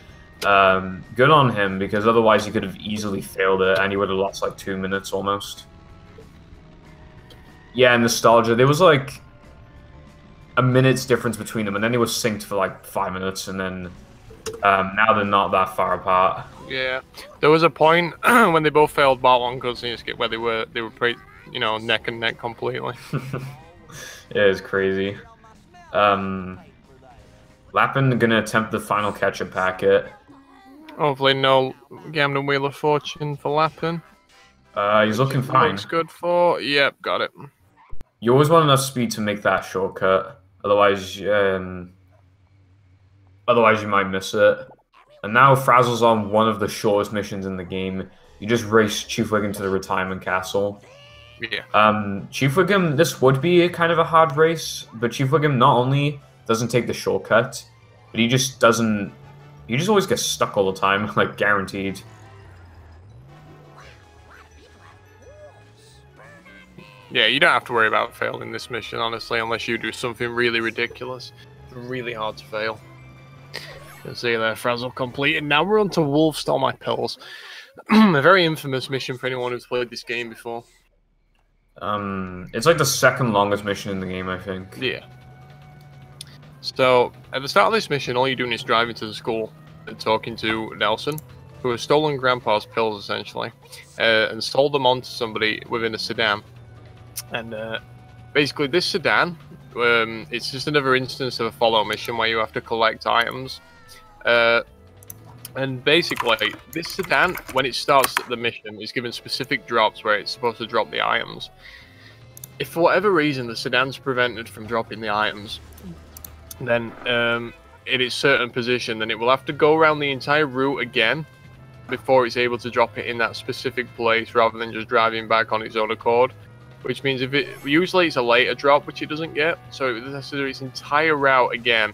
Good on him, because otherwise he could have easily failed it, and he would have lost like 2 minutes almost. Yeah, nostalgia. There was like a minute's difference between them, and then they were synced for like 5 minutes, and then now they're not that far apart. Yeah, there was a point when they both failed bar one continuous skip where they were pretty, neck and neck completely. Yeah, it's crazy. Lappin gonna attempt the final ketchup packet. Hopefully, no Gambling Wheel of Fortune for Lappin. He's looking fine. Looks good for. Yep, got it. You always want enough speed to make that shortcut, otherwise you might miss it. And now Frazzle's on one of the shortest missions in the game. You just race Chief Wiggum to the retirement castle. Yeah. Chief Wiggum, this would be kind of a hard race, but Chief Wiggum not only doesn't take the shortcut, but he just always gets stuck all the time, like guaranteed. Yeah, you don't have to worry about failing this mission, honestly, unless you do something really ridiculous. Really hard to fail. You can see there, Frazzle completed. Now we're on to Wolf Stole My Pills. A very infamous mission for anyone who's played this game before. It's like the second longest mission in the game, I think. Yeah. So, at the start of this mission, all you're doing is driving to the school and talking to Nelson, who has stolen Grandpa's pills, essentially, and sold them on to somebody within a sedan. And basically, this sedan, it's just another instance of a follow mission where you have to collect items. And basically, this sedan, when it starts the mission, is given specific drops where it's supposed to drop the items. If for whatever reason the sedan's prevented from dropping the items, then in its certain position, then it will have to go around the entire route again before it's able to drop it in that specific place, rather than just driving back on its own accord. Which means usually it's a later drop, which it doesn't get, so it has to do its entire route again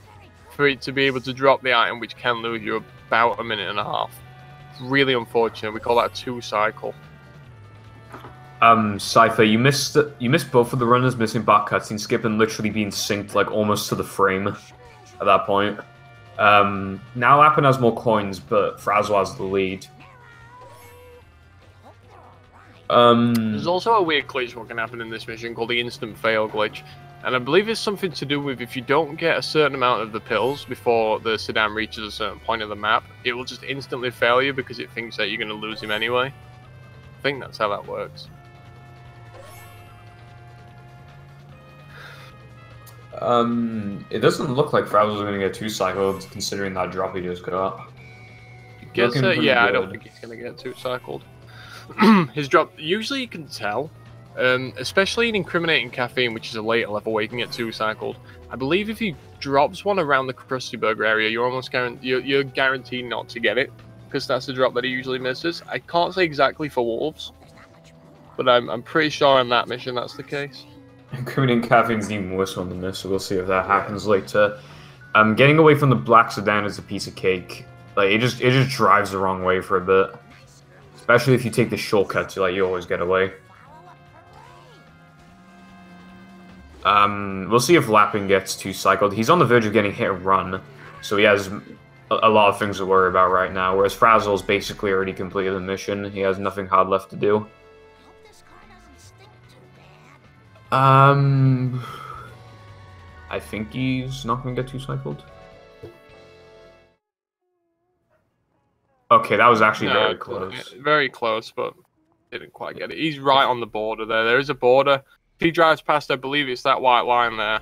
for it to be able to drop the item, which can lose you about a minute and a half. Really unfortunate. We call that a 2-cycle. Cypher, you missed both of the runners missing back cutscene skip and literally being synced like almost to the frame at that point. Now Lappin has more coins, but Frazzle has the lead. There's also a weird glitch what can happen in this mission called the instant fail glitch, and I believe it's something to do with if you don't get a certain amount of the pills before the sedan reaches a certain point of the map, it will just instantly fail you because it thinks that you're going to lose him anyway. I think that's how that works. It doesn't look like Frazzle's going to get 2-cycled considering that drop he just got. Yeah, I don't think he's going to get 2-cycled. His drop, usually you can tell, especially in Incriminating Caffeine, which is a later level where you can get 2-cycled. I believe if you drops one around the Krusty Burger area, you're almost you're guaranteed not to get it, because that's the drop that he usually misses. I can't say exactly for wolves, but I'm pretty sure on that mission that's the case. Including caffeine's even worse one than this, so we'll see if that happens later. Getting away from the black sedan is a piece of cake. Like it just drives the wrong way for a bit. Especially if you take the shortcuts, you always get away. We'll see if Lappin gets 2-cycled. He's on the verge of getting hit and run, so he has a lot of things to worry about right now, whereas Frazzle's basically already completed the mission. He has nothing hard left to do. I think he's not going to get 2-cycled. Okay, that was actually very close. Very close, but didn't quite get it. He's right on the border there. There is a border. If he drives past, I believe it's that white line there,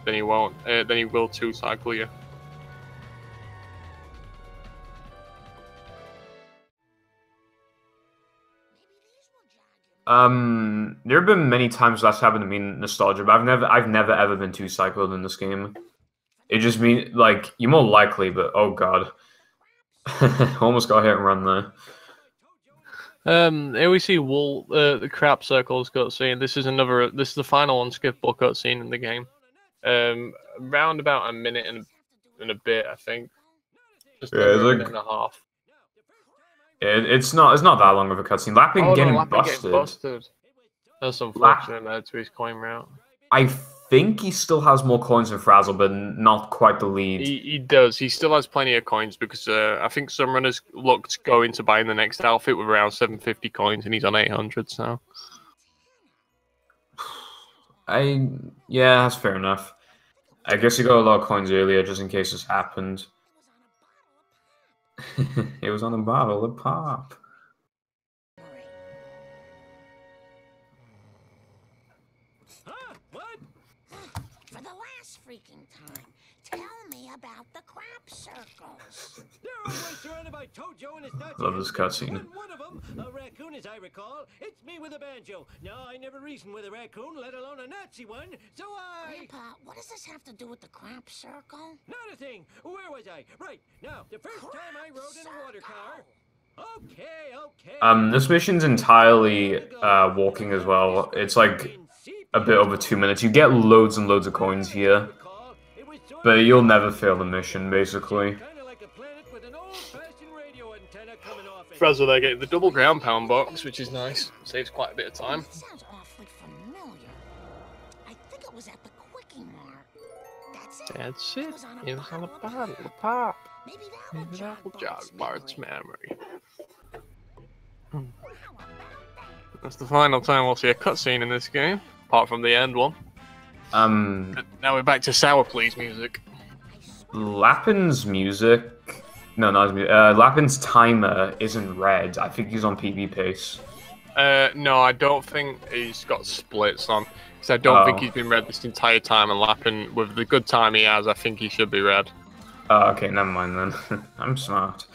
then he won't. Then he will 2-cycle you. There have been many times that's happened to me in Nostalgia, but I've never ever been 2-cycled in this game. It just means like you're more likely, but oh god. Almost got hit and run there. Here we see the crap circles cutscene. This is the final unskippable cutscene in the game. Around about a minute and a bit, I think. Just over a minute and a half. It's not that long of a cutscene. Lappin getting busted. That's unfortunate there to his coin route. I think he still has more coins than Frazzle, but not quite the lead. He does. He still has plenty of coins because I think some runners looked going to buying the next outfit with around 750 coins, and he's on 800. So, yeah, that's fair enough. I guess he got a lot of coins earlier just in case this happened. It was on a bottle of pop. For the last freaking time, tell me about the crap circles. They're always surrounded by Tojo and his Nazi. Love this cutscene. One of them, a raccoon as I recall, it's me with a banjo. Now, I never reasoned with a raccoon, let alone a Nazi one, so Grandpa, what does this have to do with the crap circle? Not a thing. Where was I? Right, now, the first time I rode in a water car... Okay. This mission's entirely walking as well. It's like a bit over 2 minutes. You get loads and loads of coins here, but you'll never fail the mission, basically. Frazzle there getting the double ground pound box, which is nice. Saves quite a bit of time. Sounds awfully familiar. I think it was at the Quickie Mart. That's it. It was on a bottle of pop. Maybe that will jog Bart's memory. That's the final time we'll see a cutscene in this game, apart from the end one. Now we're back to Sour Please music. Lappin's music... No, not his music. Lappin's timer isn't red. I think he's on PB pace. No, I don't think he's got splits on. Because I don't think he's been red this entire time, and Lappin, with the good time he has, I think he should be red. Okay, never mind then. I'm smart.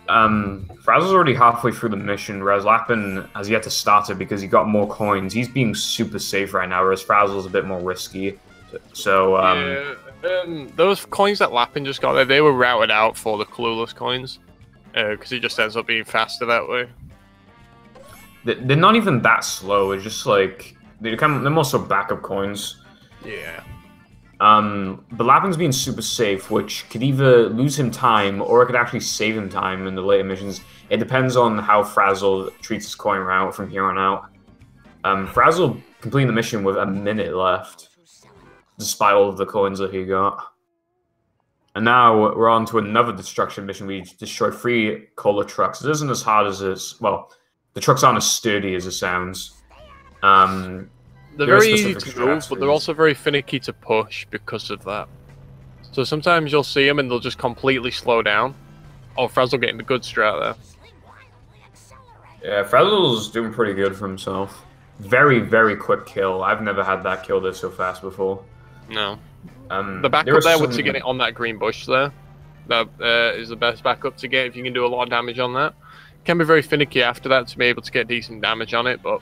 Frazzle's already halfway through the mission, whereas Lappin has yet to start it because he got more coins. He's being super safe right now, whereas Frazzle's a bit more risky. So, those coins that Lappin just got there, they were routed out for the clueless coins. Because he just ends up being faster that way. They're not even that slow, it's just like... They're more so backup coins. Yeah. But Lappin's being super safe, which could either lose him time or it could actually save him time in the later missions. It depends on how Frazzle treats his coin route from here on out. Frazzle completing the mission with a minute left, despite all of the coins that he got. And now we're on to another destruction mission. We destroyed 3 cola trucks. It isn't as hard as it's... Well, the trucks aren't as sturdy as it sounds. They're very easy to move, but they're also very finicky to push because of that. So sometimes you'll see them and they'll just completely slow down. Oh, Frazzle getting the good strat there. Yeah, Frazzle's doing pretty good for himself. Very, very quick kill. I've never had that kill this so fast before. No. The backup there was to get it on that green bush there. That is the best backup to get if you can do a lot of damage on that. Can be very finicky after that to be able to get decent damage on it, but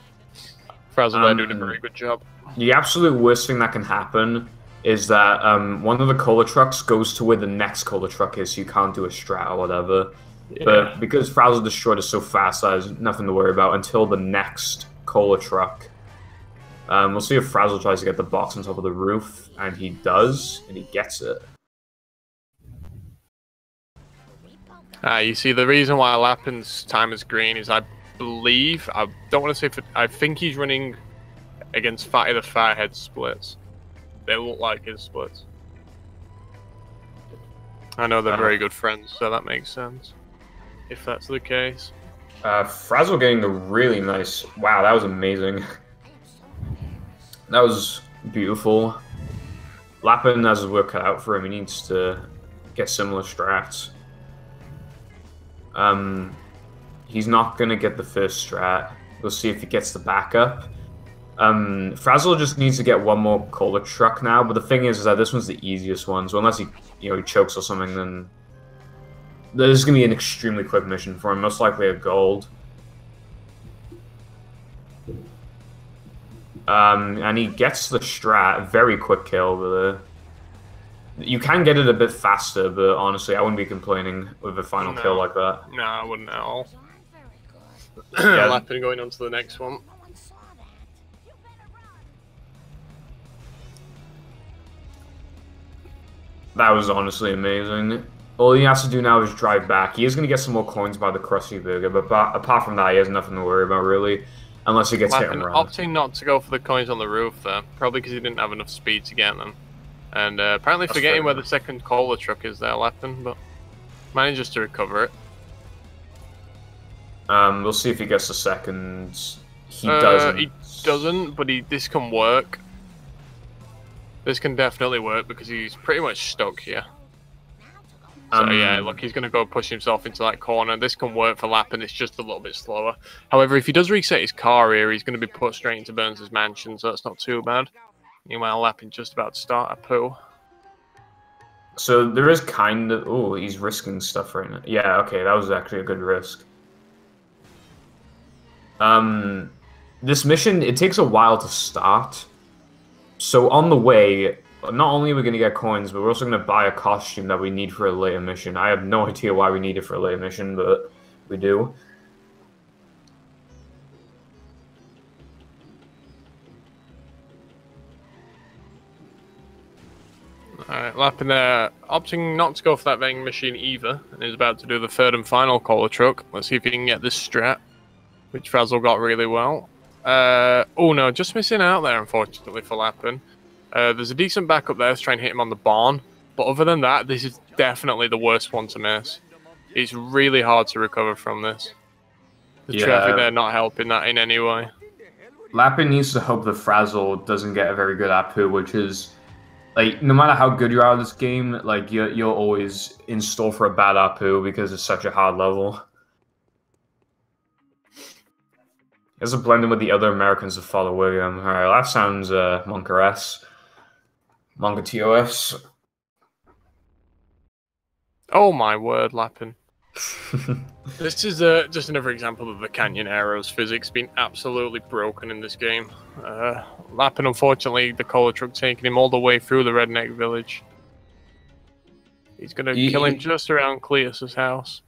Frazzle there doing a very good job. The absolute worst thing that can happen is that one of the cola trucks goes to where the next cola truck is, so you can't do a strat or whatever. Yeah. But because Frazzle Destroyed is so fast, there's nothing to worry about until the next cola truck. We'll see if Frazzle tries to get the box on top of the roof, and he does, and he gets it. You see, the reason why Lappin's time is green is I believe, I don't want to say, I think he's running against Fatty the Firehead splits. They look like his splits. I know they're very good friends, so that makes sense. If that's the case. Frazzle getting the really nice... Wow, that was amazing. That was beautiful. Lappin has his work cut out for him. He needs to get similar strats. He's not going to get the first strat. We'll see if he gets the backup. Frazzle just needs to get one more cola truck now, but the thing is that this one's the easiest one, so unless he chokes or something, then this is going to be an extremely quick mission for him, most likely a gold. And he gets the strat, very quick kill with it. You can get it a bit faster, but honestly, I wouldn't be complaining with a final kill like that. No, I wouldn't at all. Yeah. Lappin going on to the next one. That was honestly amazing. All he has to do now is drive back. He is going to get some more coins by the Krusty Burger, but apart from that, he has nothing to worry about, really. Unless he gets hit and run. Opting not to go for the coins on the roof there, probably because he didn't have enough speed to get them. And apparently forgetting where the second cola truck is there, Lappin, but manages to recover it. We'll see if he gets the second. He doesn't. He doesn't, but this can work. This can definitely work because he's pretty much stuck here. So yeah, look, he's going to go push himself into that corner. This can work for Lappin, it's just a little bit slower. However, if he does reset his car here, he's going to be put straight into Burns' mansion, so that's not too bad. Meanwhile, Lappin just about to start a poo. So there is kind of... Oh, he's risking stuff right now. Yeah, okay, that was actually a good risk. This mission, it takes a while to start. So on the way, not only are we going to get coins, but we're also going to buy a costume that we need for a later mission. I have no idea why we need it for a later mission, but we do. Alright, Lappin opting not to go for that vending machine either, and is about to do the third and final cola truck. Let's see if he can get this strat, which Frazzle got really well. Oh no, just missing out there, unfortunately, for Lappin. There's a decent backup there to try and hit him on the barn, but other than that, this is definitely the worst one to miss. It's really hard to recover from this. The traffic there not helping that in any way. Lappin needs to hope that Frazzle doesn't get a very good Apu, which is, like, no matter how good you are at this game, like, you're always in store for a bad Apu because it's such a hard level. There's a blending with the other Americans of Father William. Alright, that sounds Monka-esque. Monka TOS. Oh my word, Lappin. This is just another example of the Canyon Arrows physics being absolutely broken in this game. Lappin, unfortunately, the cola truck taking him all the way through the redneck village. He's going to kill him just around Cletus's house.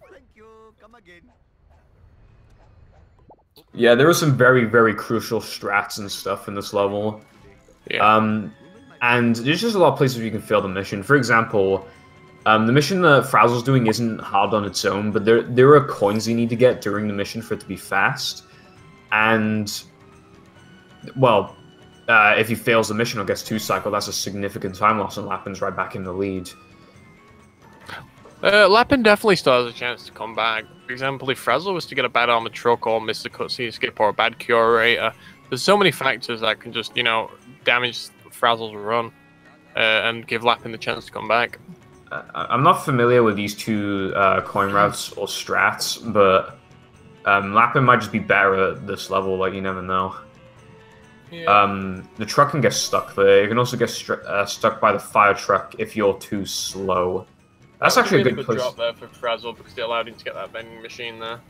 Yeah, there were some very, very crucial strats and stuff in this level. Yeah. And there's just a lot of places where you can fail the mission. For example, the mission that Frazzle's doing isn't hard on its own, but there are coins you need to get during the mission for it to be fast. And, well, if he fails the mission or gets 2-cycle, that's a significant time loss, and Lappin's right back in the lead. Lappin definitely still has a chance to come back. For example, if Frazzle was to get a bad armored truck or miss the cutscene skip or a bad curator, there's so many factors that can just, damage Frazzle's run and give Lappin the chance to come back. I'm not familiar with these two coin routes or strats, but Lappin might just be better at this level, like, you never know. Yeah. The truck can get stuck there. You can also get stuck by the fire truck if you're too slow. That's actually a good place. Drop there for Frazzle because it allowed him to get that vending machine there.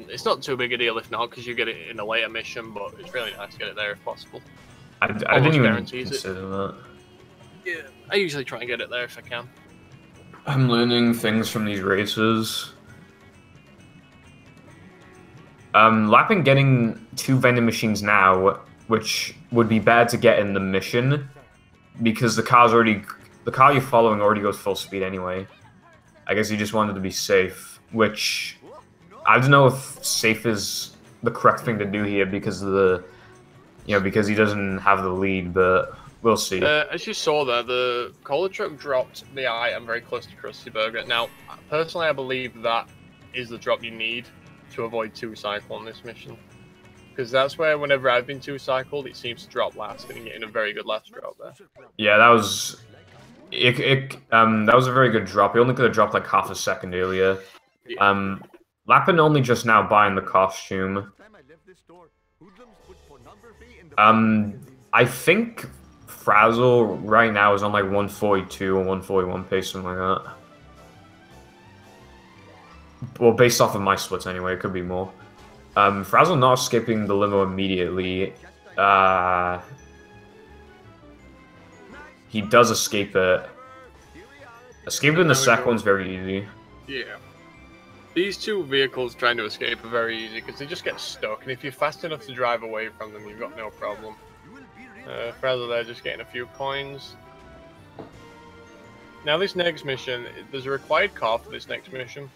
It's not too big a deal if not, because you get it in a later mission, but it's really nice to get it there if possible. I didn't even consider that. Yeah, I usually try and get it there if I can. I'm learning things from these races. Lapping getting 2 vending machines now, which would be bad to get in the mission, because the car you're following already goes full speed anyway. I guess he just wanted to be safe, which I don't know if safe is the correct thing to do here because of the, because he doesn't have the lead, but we'll see. As you saw there, the cola truck dropped the item very close to Krusty Burger. Now, personally, I believe that is the drop you need to avoid 2-cycle on this mission. Because that's where, whenever I've been 2-cycled, it seems to drop last, and getting a very good last drop there. Yeah, that was... that was a very good drop. He only could have dropped like half a second earlier. Yeah. Lappin only just now buying the costume. I think Frazzle right now is on like 142 or 141 pace, something like that. Well, based off of my splits anyway, it could be more. Frazzle not escaping the limo immediately. He does escape it. Escaping in the second one's very easy. Yeah. These 2 vehicles trying to escape are very easy because they just get stuck, and if you're fast enough to drive away from them, you've got no problem. Frazzle there just getting a few coins. Now this next mission, there's a required car for this next mission,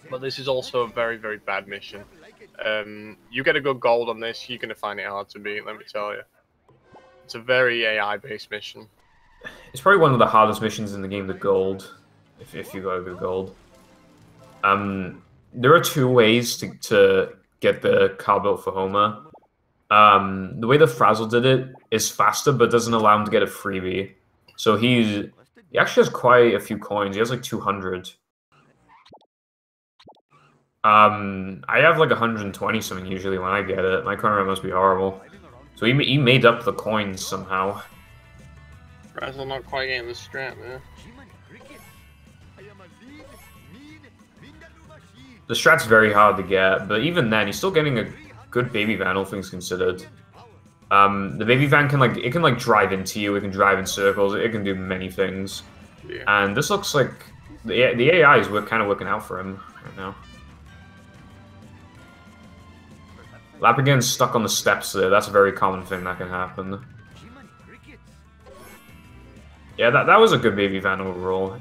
but this is also a very, very bad mission. You get a good gold on this, you're going to find it hard to beat, let me tell you. It's a very AI-based mission. It's probably one of the hardest missions in the game, the gold, if you got a good gold. There are 2 ways to get the car built for Homer. The way that Frazzle did it is faster, but doesn't allow him to get a freebie. So he actually has quite a few coins. He has like 200. I have like 120 something usually when I get it. My current run must be horrible. So he made up the coins somehow. Frazzle not quite getting the strat there. The strat's very hard to get, but even then, he's still getting a good baby van, all things considered. The baby van can drive into you, it can drive in circles, it can do many things. Yeah. And this looks like the AI is kind of working out for him right now. Lap again stuck on the steps there, that's a very common thing that can happen. Yeah, that was a good baby van overall.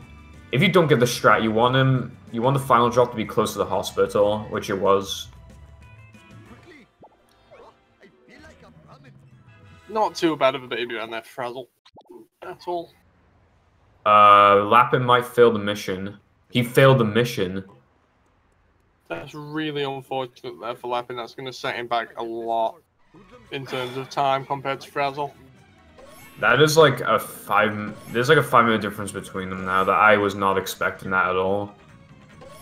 If you don't get the strat, you want the final drop to be close to the hospital, which it was. Not too bad of a baby on that Frazzle at all. Lappin might fail the mission. He failed the mission. That's really unfortunate there for Lappin. That's going to set him back a lot in terms of time compared to Frazzle. That is like there's like a 5-minute difference between them now that I was not expecting that at all.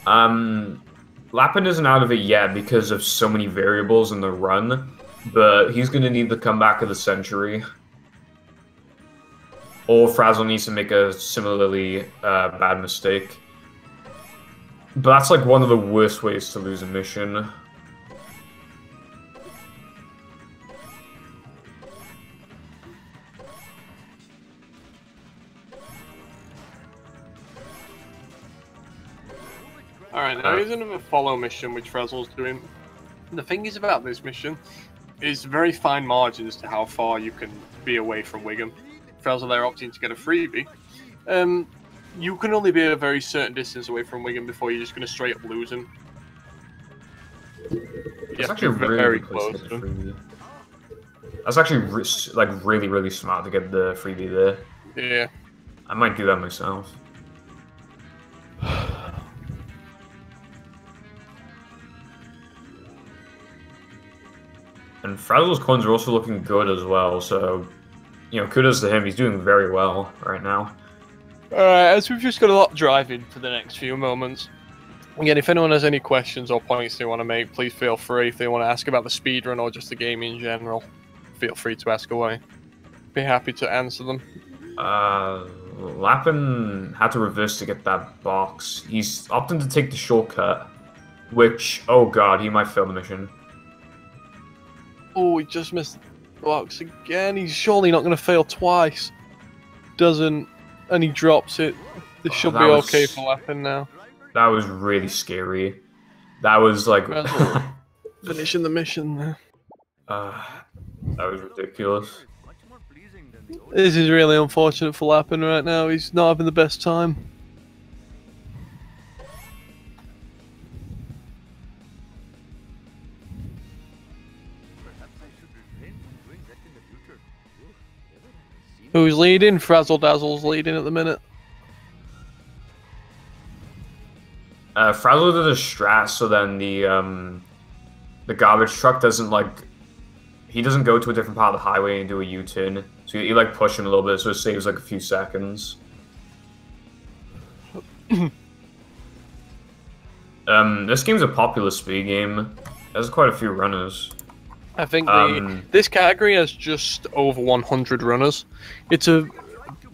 Lappin isn't out of it yet because of so many variables in the run, but he's going to need the comeback of the century. Or Frazzle needs to make a similarly bad mistake. But that's like one of the worst ways to lose a mission. Alright, now here's another follow mission which Frazzle's doing. The thing is about this mission is very fine margins to how far you can be away from Wiggum. Frazzle there opting to get a freebie. You can only be a very certain distance away from Wiggum before you're just going to straight up lose him. That's actually very close to freebie. That's actually really, really smart to get the freebie there. Yeah. I might do that myself. And Frazzle's coins are also looking good as well, so, kudos to him. He's doing very well right now. Alright, as we've just got a lot driving for the next few moments. Again, if anyone has any questions or points they want to make, please feel free. If they want to ask about the speedrun or just the game in general, feel free to ask away. Be happy to answer them. Lappin had to reverse to get that box. He's opting to take the shortcut, which, oh god, he might fail the mission. Oh, he just missed the box again. He's surely not going to fail twice. doesn't, and he drops it, this should be okay for Lappin now. That was really scary. That was like finishing the mission there. That was ridiculous. This is really unfortunate for Lappin right now. He's not having the best time. Who's leading? Frazzle Dazzle's leading at the minute. Frazzle did a strat, so then the garbage truck doesn't like. He doesn't go to a different part of the highway and do a U-turn. So you like push him a little bit, so it saves like a few seconds. This game's a popular speed game. There's quite a few runners. I think this category has just over 100 runners.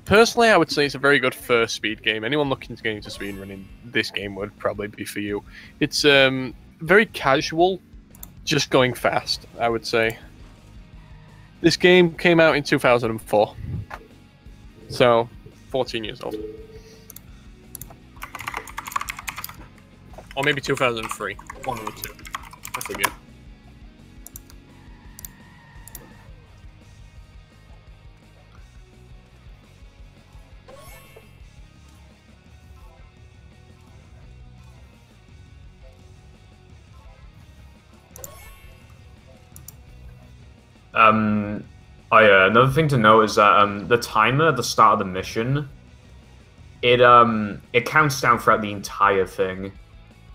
Personally, I would say it's a very good first speed game. Anyone looking to get into speed running, this game would probably be for you. It's very casual, just going fast, I would say. This game came out in 2004, so 14 years old. Or maybe 2003, one of the two, I forget. Oh yeah, another thing to note is that the timer at the start of the mission, it counts down throughout the entire thing.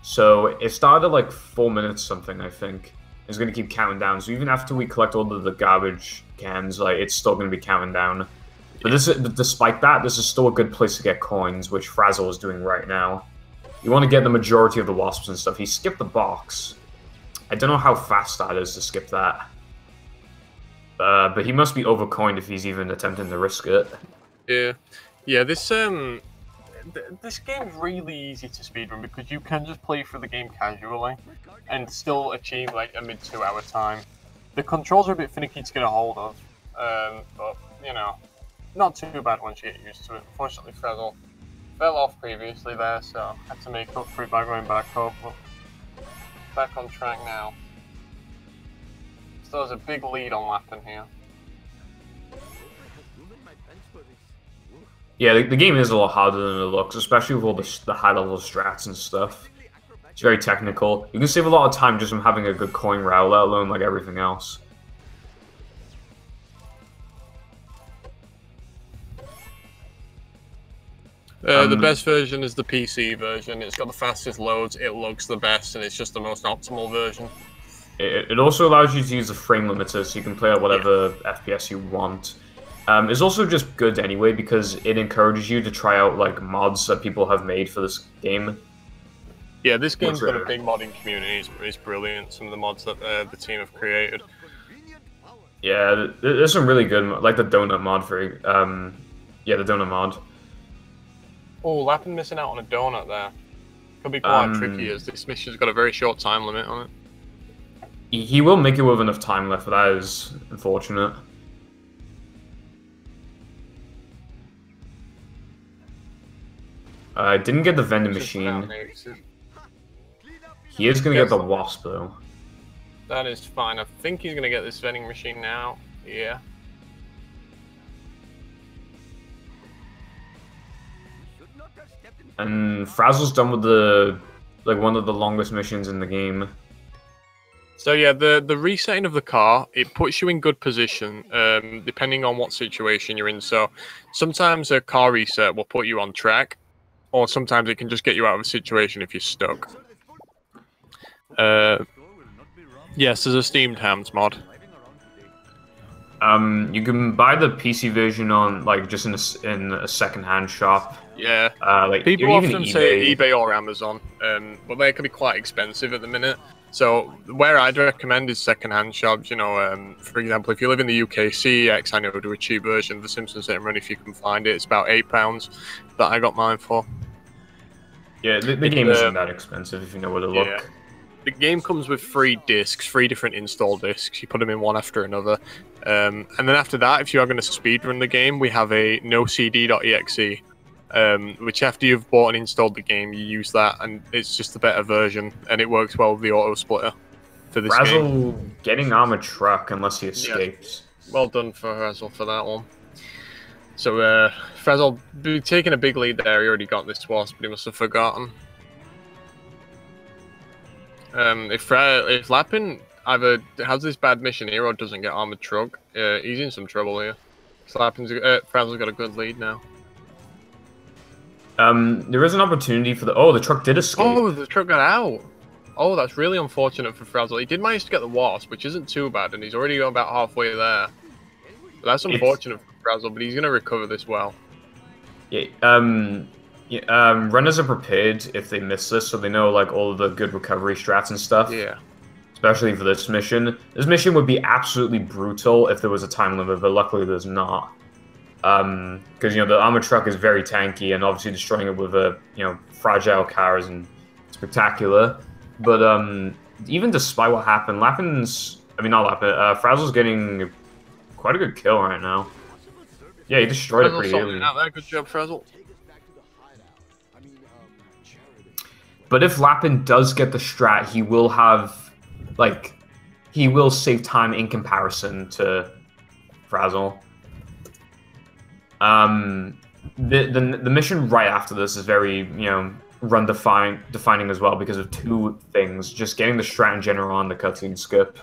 So it started at like 4 minutes something, I think. It's gonna keep counting down. So even after we collect all of the garbage cans, like it's still gonna be counting down. But despite that, this is still a good place to get coins, which Frazzle is doing right now. You want to get the majority of the wasps and stuff. He skipped the box. I don't know how fast that is to skip that. But he must be overcoined if he's even attempting to risk it. Yeah. This game's really easy to speedrun because you can just play through the game casually and still achieve like a mid 2 hour time. The controls are a bit finicky to get a hold of, but you know, not too bad once you get used to it. Unfortunately, Frazzle fell off previously there, so had to make up for it by going back up. But back on track now. So there's a big lead on Lappin here. Yeah, the game is a lot harder than it looks, especially with all the high-level strats and stuff. It's very technical. You can save a lot of time just from having a good coin route, let alone like everything else. The best version is the PC version. It's got the fastest loads, it looks the best, and it's just the most optimal version. It also allows you to use the frame limiter, so you can play at whatever FPS you want. It's also just good anyway because it encourages you to try out like mods that people have made for this game. Yeah, this game's got a big modding community. It's brilliant. Some of the mods that the team have created. Yeah, there's some really good, like the donut mod for yeah, the donut mod. Oh, Lappin missing out on a donut there. Could be quite tricky as this mission's got a very short time limit on it. He will make it with enough time left, but that is unfortunate. I didn't get the vending machine. He is going to get the wasp, though. That is fine. I think he's going to get this vending machine now. Yeah. And Frazzle's done with the one of the longest missions in the game. So yeah, the resetting of the car, it puts you in good position, depending on what situation you're in. So sometimes a car reset will put you on track, or sometimes it can just get you out of a situation if you're stuck. Yes, there's a steamed hams mod. You can buy the PC version on like just in a second-hand shop. Yeah, like people often say eBay or Amazon, but they can be quite expensive at the minute. So where I'd recommend is second-hand shops. You know, for example, if you live in the UK, CEX I know do a cheap version of the Simpsons Hit Run if you can find it. It's about £8 that I got mine for. Yeah, the game isn't that expensive if you know where to look. the game comes with 3 discs, 3 different install discs. You put them in one after another. And then after that, if you are going to speedrun the game, we have a nocd.exe, which after you've bought and installed the game, you use that, and it's just a better version, and it works well with the auto splitter for this Frazzle game. getting armored truck unless he escapes. Yeah. Well done for Frazzle for that one. So Frazzle taking a big lead there. He already got this twice, but he must have forgotten. If Lappin either has this bad mission here or doesn't get armored truck, he's in some trouble here. So Frazzle's got a good lead now. There is an opportunity for the truck did escape. Oh, the truck got out. Oh, that's really unfortunate for Frazzle. He did manage to get the wasp, which isn't too bad, and he's already about halfway there. But that's unfortunate for Frazzle, but he's gonna recover this well. Yeah. Runners are prepared if they miss this, so they know like all of the good recovery strats and stuff. Yeah. Especially for this mission. This mission would be absolutely brutal if there was a time limit, but luckily there's not. Because the armored truck is very tanky, and obviously destroying it with a fragile car isn't spectacular. But even despite what happened, Frazzle's getting quite a good kill right now. Yeah, he destroyed it pretty early. Good job, Frazzle. But if Lappin does get the strat, he will have, he will save time in comparison to Frazzle. The mission right after this is very, run defining as well because of 2 things. Just getting the strat in general on the cutscene skip.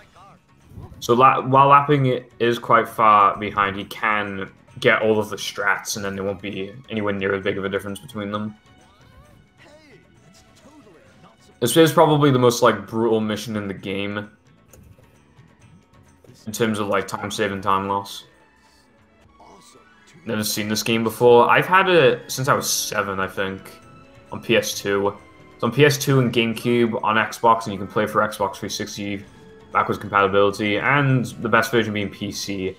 So while Lappin is quite far behind, he can get all of the strats, and then there won't be anywhere near as big of a difference between them. This is probably the most brutal mission in the game in terms of time save and time loss. Never seen this game before. I've had it since I was 7, I think, on PS2. It's on PS2 and GameCube on Xbox, and you can play for Xbox 360 backwards compatibility, and the best version being PC.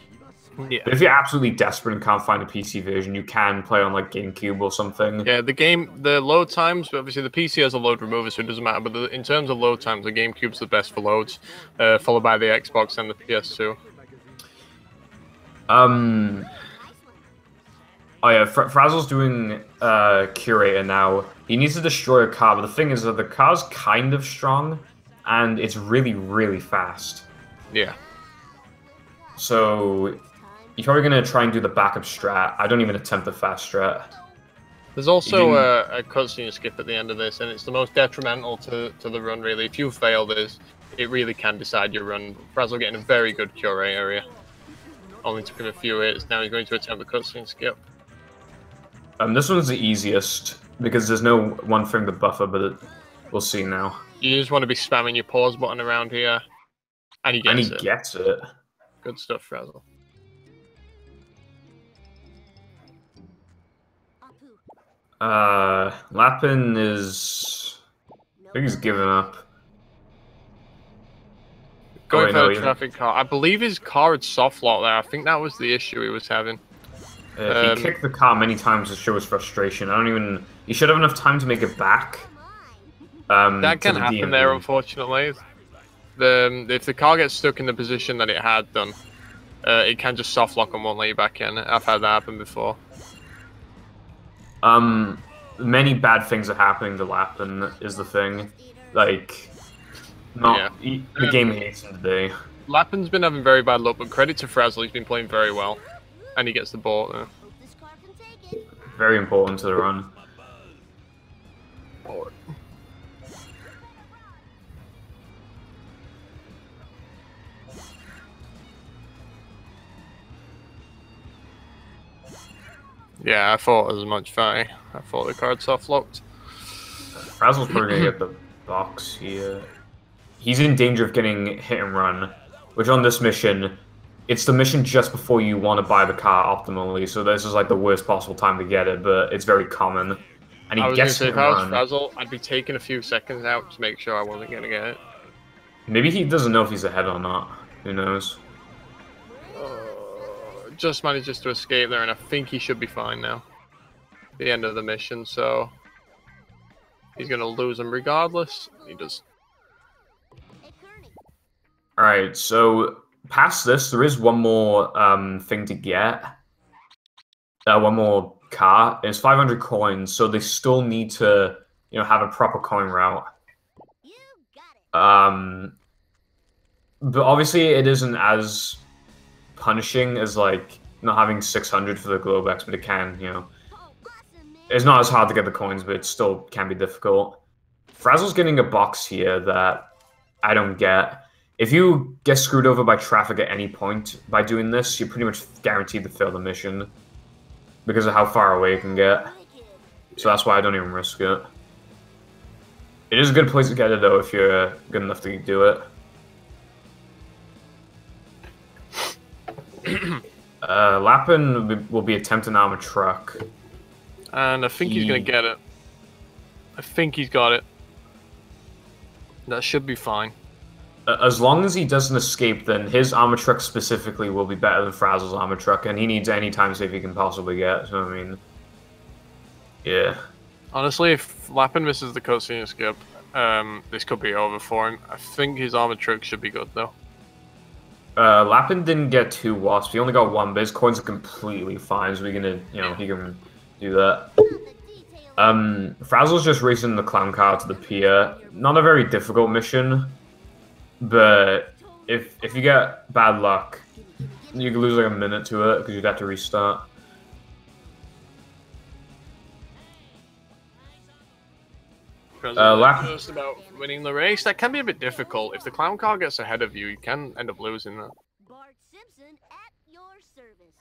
Yeah. But if you're absolutely desperate and can't find a PC version, you can play on GameCube or something. Yeah, the load times, obviously the PC has a load remover, so it doesn't matter, but in terms of load times, the GameCube's the best for loads, followed by the Xbox and the PS2. Oh yeah, Frazzle's doing Curator now. He needs to destroy a car, but the thing is that the car's kind of strong, and it's really, really fast. Yeah. So you're probably going to try and do the backup strat. I don't even attempt the fast strat. There's also a cutscene skip at the end of this, and it's the most detrimental to the run, really. If you fail this, it really can decide your run. Frazzle getting a very good Curator area. Only took him a few hits. Now he's going to attempt the cutscene skip. This one's the easiest, because there's no one thing to buffer, but we'll see now. You just want to be spamming your pause button around here, and he gets it. Good stuff, Frazzle. Lappin is... I think he's given up. Going for the traffic car. I believe his car had soft lock there. I think that was the issue he was having. He kicked the car many times to show his frustration. He should have enough time to make it back. That can happen there, unfortunately. If the car gets stuck in the position that it had done, it can just soft lock and won't let you back in. I've had that happen before. Many bad things are happening to Lappin, is the thing. The game hates him today. Lappin's been having very bad luck, but credit to Frazzle, he's been playing very well. And he gets the ball there. Very important to the run. Yeah, I thought as much, Fatty. I thought the card soft locked. Frazzle's probably gonna get the box here. He's in danger of getting hit and run, which on this mission, it's the mission just before you want to buy the car optimally, so this is the worst possible time to get it, but it's very common. And he gets hit and run. If I was Frazzle, I'd be taking a few seconds out to make sure I wasn't gonna get it. Maybe he doesn't know if he's ahead or not. Who knows? Just manages to escape there, and I think he should be fine now. The end of the mission, so he's gonna lose him regardless. He does. All right, so past this, there is one more thing to get. One more car. It's 500 coins, so they still need to, have a proper coin route. You got it. But obviously it isn't as punishing as like not having 600 for the Globex, but it can, Oh, awesome, man. It's not as hard to get the coins, but it still can be difficult. Frazzle's getting a box here that I don't get. If you get screwed over by traffic at any point by doing this, you're pretty much guaranteed to fail the mission because of how far away it can get. So that's why I don't even risk it. It is a good place to get it, though, if you're good enough to do it. Lappin will be attempting armor truck. And I think he's going to get it. I think he's got it. That should be fine. As long as he doesn't escape, then his armor truck specifically will be better than Frazzle's armor truck, and he needs any time save he can possibly get. So, I mean, yeah. Honestly, if Lappin misses the cutscene skip, this could be over for him. I think his armor truck should be good, though. Lappin didn't get 2 wasps. He only got 1, but his coins are completely fine, so he can do that. Frazzle's just racing the clown car to the pier. Not a very difficult mission, but if you get bad luck, you can lose like a minute to it because you'd have to restart. Just about winning the race. That can be a bit difficult. If the clown car gets ahead of you, you can end up losing that. Bart Simpson at your service.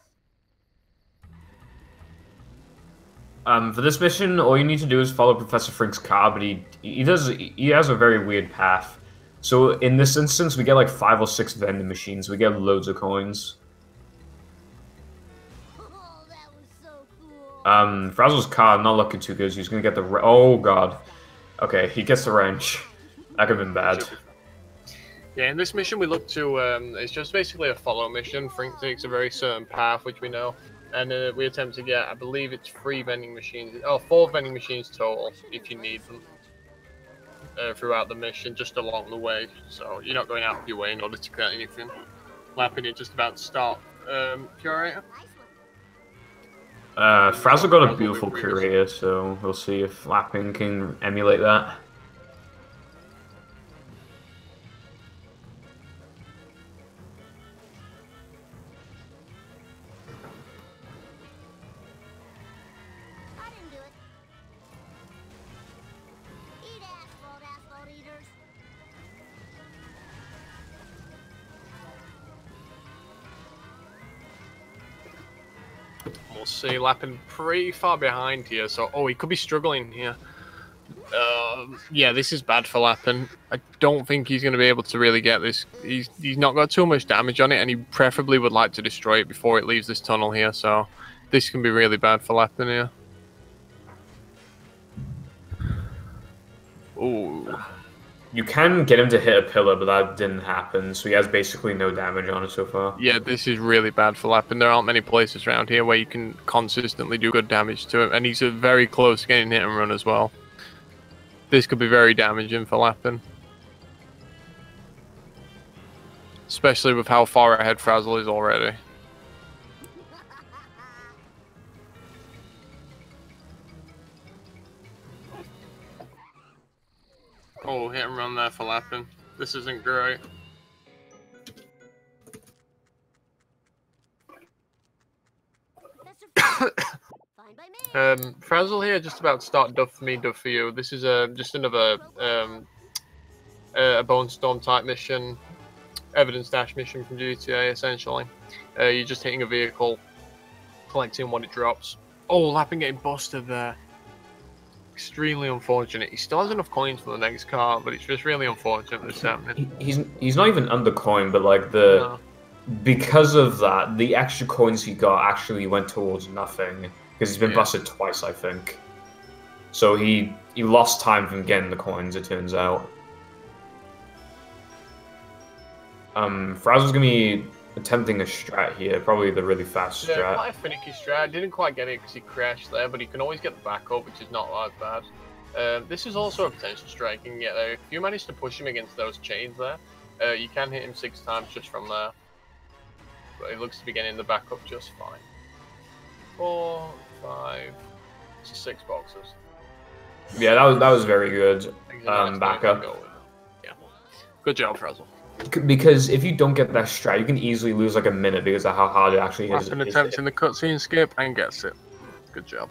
For this mission, all you need to do is follow Professor Frink's car, but he has a very weird path. So in this instance, we get like 5 or 6 vending machines. We get loads of coins. Oh, that was so cool. Frazzle's car not looking too good. He's gonna get the oh god. Okay, he gets the wrench. That could have been bad. Yeah, in this mission we look to, it's just basically a follow mission. Frink takes a very certain path, which we know, and we attempt to get, I believe it's 3 vending machines, 4 vending machines total, if you need them, throughout the mission, just along the way. So you're not going out of your way in order to get anything. Lapping it just about to start. Curator? Frazzle got a beautiful curator, so we'll see if Lappin can emulate that. I didn't do it. Eat asphalt eaters. We'll see. Lappin pretty far behind here, so he could be struggling here. Yeah, this is bad for Lappin. I don't think he's going to be able to really get this. He's not got too much damage on it, and he preferably would like to destroy it before it leaves this tunnel here, so this can be really bad for Lappin here. Ooh. You can get him to hit a pillar, but that didn't happen, so he has basically no damage on it so far. Yeah, this is really bad for Lappin. There aren't many places around here where you can consistently do good damage to him, and he's very close to getting hit and run as well. This could be very damaging for Lappin. Especially with how far ahead Frazzle is already. Oh, hit and run there for Lappin. This isn't great. Frazzle here, just about to start Duff for me, Duff for you. This is just another a Bone Storm type mission, evidence dash mission from GTA essentially. You're just hitting a vehicle, collecting what it drops. Oh, Lappin getting busted there. Extremely unfortunate. He still has enough coins for the next car, but it's just really unfortunate this happening. He's not even under coin, but like because of that, the extra coins he got actually went towards nothing because he's been busted twice, I think. So he lost time from getting the coins. It turns out. Frazzle's gonna be attempting a strat here, probably the really fast strat. Yeah, quite a finicky strat. Didn't quite get it because he crashed there, but he can always get the back up, which is not that bad. This is also a potential strat you can get there. If you manage to push him against those chains there, You can hit him 6 times just from there. But it looks to be getting the backup just fine. 4, 5, 6 boxes. Yeah, that was very good. Backup. Yeah. Good job, Frazzle. Because if you don't get that strat, you can easily lose like a minute because of how hard it actually is. Lappin attempts in the cutscene skip and gets it. Good job.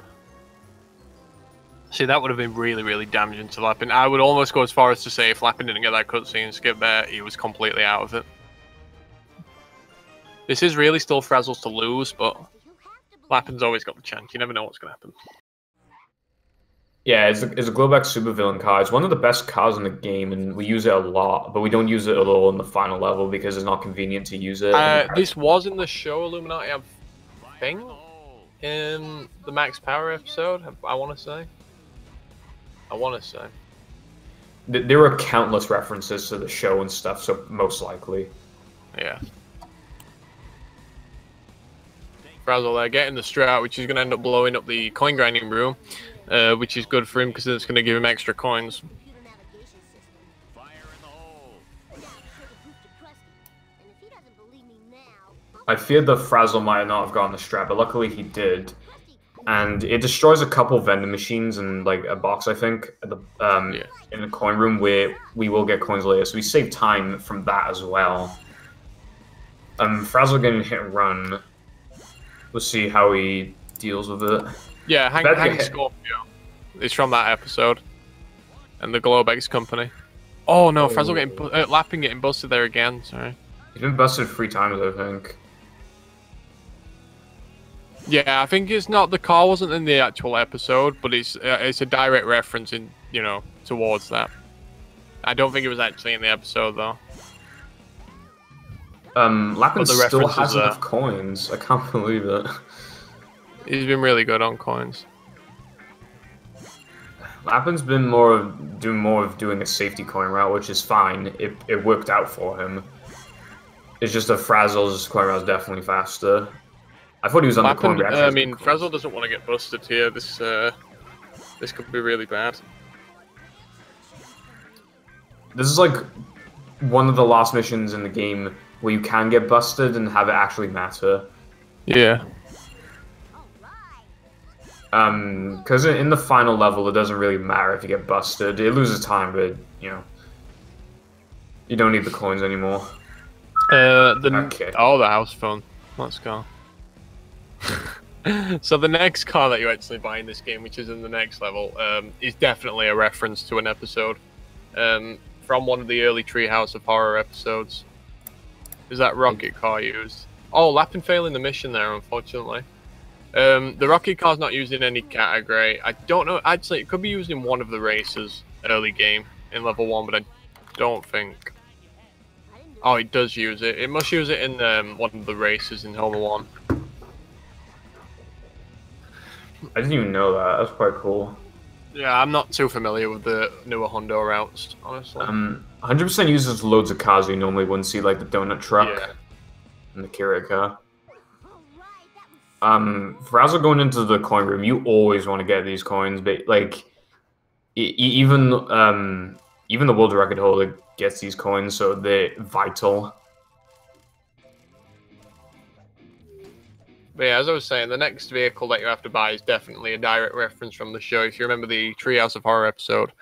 See, that would have been really, really damaging to Lappin. I would almost go as far as to say if Lappin didn't get that cutscene skip there, he was completely out of it. This is really still Frazzle's to lose, but Lappin's always got the chance. You never know what's going to happen. Yeah, it's a Glowback supervillain card. It's one of the best cards in the game, and we use it a lot, but we don't use it at all in the final level because it's not convenient to use it. This was in the show Illuminati, I think, in the Max Power episode, I want to say. There were countless references to the show and stuff, so most likely. Yeah. Frazzle there, getting the strat, which is going to end up blowing up the coin grinding room. Which is good for him because it's going to give him extra coins. I feared that Frazzle might not have gotten the strat, but luckily he did. And it destroys a couple vending machines and like a box, I think, at the, in the coin room where we will get coins later. So we save time from that as well. Frazzle getting hit and run. We'll see how he deals with it. Yeah, Hank Scorpio. It's from that episode. And the Globex company. Oh no, Frazzle getting Lappin getting busted there again, sorry. He's been busted 3 times, I think. Yeah, I think it's not, the car wasn't in the actual episode, but it's a direct reference in, you know, towards that. I don't think it was actually in the episode though. Lappin still has enough coins. I can't believe it. He's been really good on coins. Lappin's been doing a safety coin route, which is fine. It worked out for him. It's just that Frazzle's coin route is definitely faster. I thought he was on the coin route. I mean, Frazzle doesn't want to get busted here. This could be really bad. This is like one of the last missions in the game where you can get busted and have it actually matter. Yeah. Because in the final level, it doesn't really matter if you get busted. It loses time, but, you know, you don't need the coins anymore. Okay. Oh, the house phone. Let's go. So the next car that you actually buy in this game, which is in the next level, is definitely a reference to an episode from one of the early Treehouse of Horror episodes. Is that rocket car used? Oh, Lappin failing the mission there, unfortunately. The rocket car's not used in any category. I don't know. Actually, it could be used in one of the races early game in level 1, but I don't think. Oh, it does use it. It must use it in one of the races in Homer 1. I didn't even know that. That's quite cool. Yeah, I'm not too familiar with the newer Hondo routes, honestly. 100% uses loads of cars you normally wouldn't see, like the donut truck and the Kira car. Frazzle going into the coin room, you always want to get these coins, but like even the world record holder gets these coins, so they're vital. But yeah, as I was saying, the next vehicle that you have to buy is definitely a direct reference from the show. If you remember the Treehouse of Horror episode,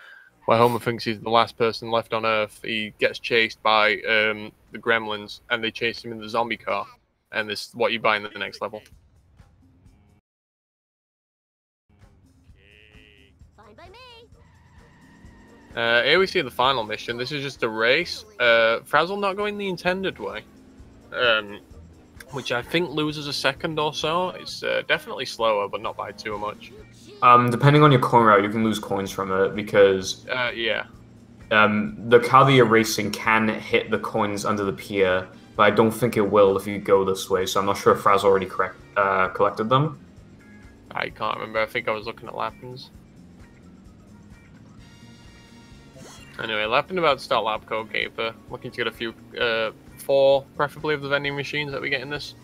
where Homer thinks he's the last person left on Earth, he gets chased by the Gremlins, and they chase him in the zombie car. And this is what you buy in the next level. Fine by me. Here we see the final mission. This is just a race. Frazzle not going the intended way. Which I think loses a second or so. It's definitely slower, but not by too much. Depending on your coin route, you can lose coins from it because yeah. The car that you're racing can hit the coins under the pier, but I don't think it will if you go this way. So I'm not sure if Frazzle already collected them. I can't remember. I think I was looking at Lappin's. Anyway, Lappin about to start Lab Code Caper. Looking to get a few 4, preferably, of the vending machines that we get in this.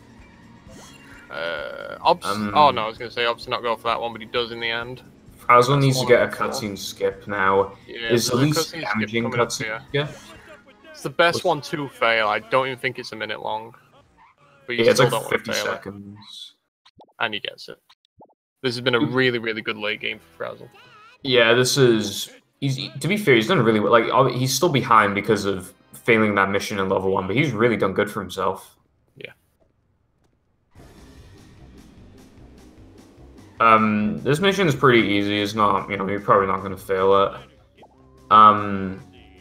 Obs. Oh no, I was going to say Obs did not go for that one, but he does in the end. Frazzle needs to get a cutscene skip now. Yeah, is the least damaging cutscene skip? It's the best one to fail. I don't even think it's a minute long. But you Yeah, it's still like don't 50 want to fail seconds. it. And he gets it. This has been a really, really good late game for Frazzle. Yeah, this is... to be fair, he's done really well. Like, he's still behind because of failing that mission in level 1, but he's really done good for himself. Yeah. This mission is pretty easy. It's not, you're probably not going to fail it.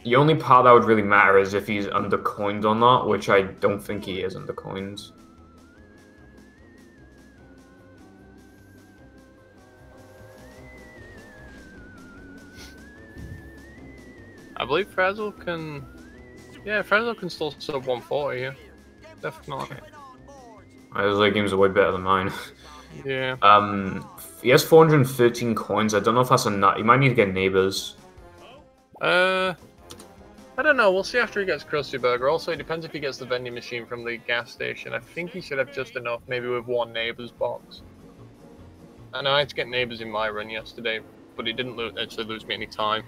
The only part that would really matter is if he's undercoined or not, which I don't think he is undercoined. I believe Frazzle can... Yeah, Frazzle can still sub 140, yeah. Definitely. Those late games are way better than mine. Yeah. He has 413 coins. I don't know if that's enough. You might need to get neighbors. I don't know. We'll see after he gets Krusty Burger. Also, it depends if he gets the vending machine from the gas station. I think he should have just enough, maybe with one neighbor's box. I know I had to get neighbors in my run yesterday, but it didn't actually lose me any time.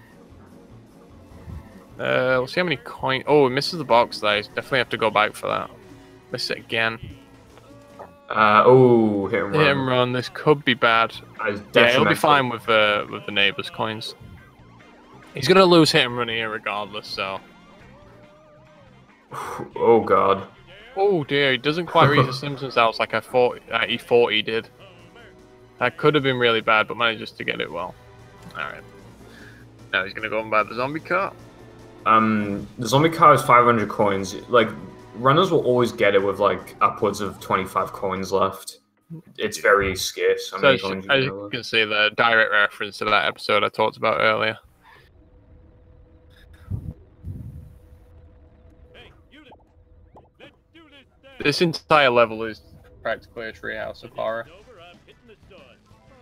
We'll see how many coins. Oh, it misses the box there. Definitely have to go back for that. Miss it again. Hit and run. Hit and run. This could be bad. Yeah, he'll be fine with the neighbors' coins. He's gonna lose hit and run here regardless. So. Oh god. Oh dear, he doesn't quite reach the Simpsons house like he thought he did. That could have been really bad, but manages to get it well. Alright. Now he's gonna go and buy the zombie car. The zombie car is 500 coins. Like, runners will always get it with like upwards of 25 coins left. It's very scarce. So as you can see, the direct reference to that episode I talked about earlier. This entire level is practically a treehouse of horror.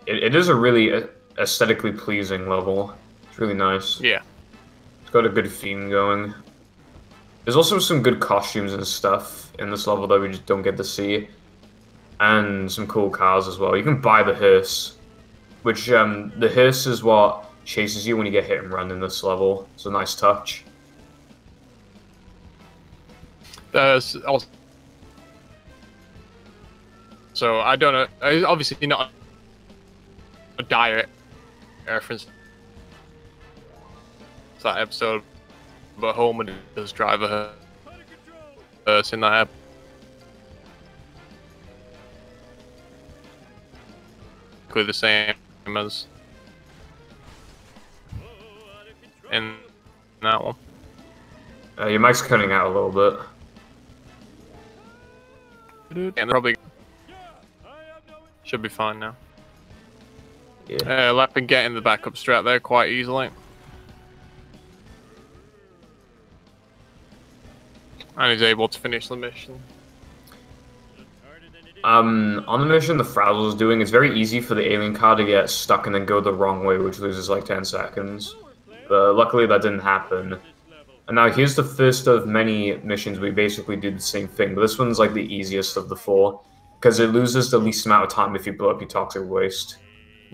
It is a really aesthetically pleasing level. It's really nice. Yeah. It's got a good theme going. There's also some good costumes and stuff in this level that we just don't get to see. And some cool cars as well. You can buy the hearse. Which, the hearse is what chases you when you get hit and run in this level. It's a nice touch. There's also... So, I don't know, obviously not a direct reference to that episode, but Homer does drive a hearse in that episode. The same as in that one. Your mic's cutting out a little bit. And probably should be fine now. Yeah. Lappin getting the backup strat there quite easily. And he's able to finish the mission. On the mission the Frazzle's doing, it's very easy for the alien car to get stuck and then go the wrong way, which loses like 10 seconds. But luckily that didn't happen. And now here's the first of many missions we basically do the same thing, but this one's like the easiest of the four, because it loses the least amount of time if you blow up your toxic waste.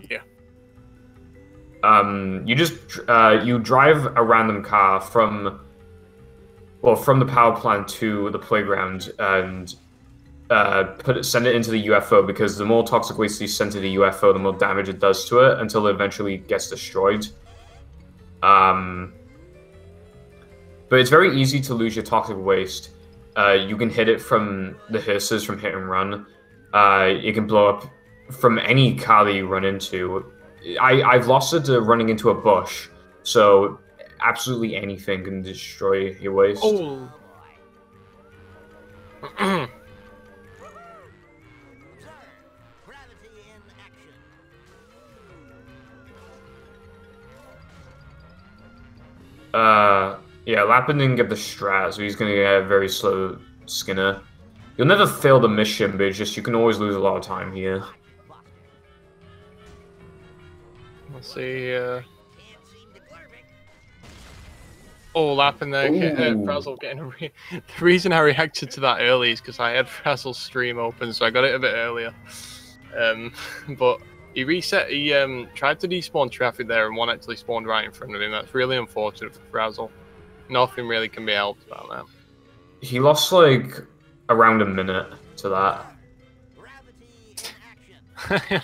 Yeah. You drive a random car from the power plant to the playground and send it into the UFO, because the more toxic waste you send to the UFO, the more damage it does to it until it eventually gets destroyed. But it's very easy to lose your toxic waste. You can hit it from the hearses from hit and run. You can blow up from any car that you run into. I've lost it to running into a bush, so absolutely anything can destroy your waste. Oh. Yeah, Lappin didn't get the strat, so he's gonna get a very slow Skinner. You'll never fail the mission, but it's just you can always lose a lot of time here. Let's see, Oh, Lappin there, Frazzle getting the reason I reacted to that early is because I had Frazzle's stream open, so I got it a bit earlier. But he tried to despawn traffic there, and one actually spawned right in front of him. That's really unfortunate for Frazzle. Nothing really can be helped about that. He lost like around a minute to that.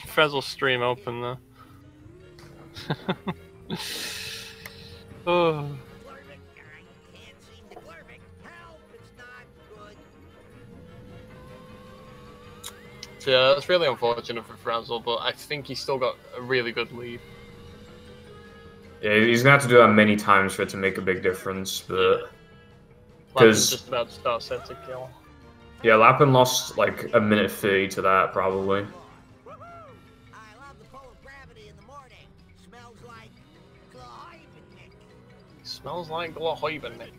Frazzle stream open there. Oh. So yeah, that's really unfortunate for Frazzle, but I think he's still got a really good lead. Yeah, he's gonna have to do that many times for it to make a big difference, but Lapin's just about to start set to kill. Yeah, Lapin lost like a minute 30 to that probably. I love the pull of gravity in the morning. Smells like Gloibenik. Smells like Gloibenik.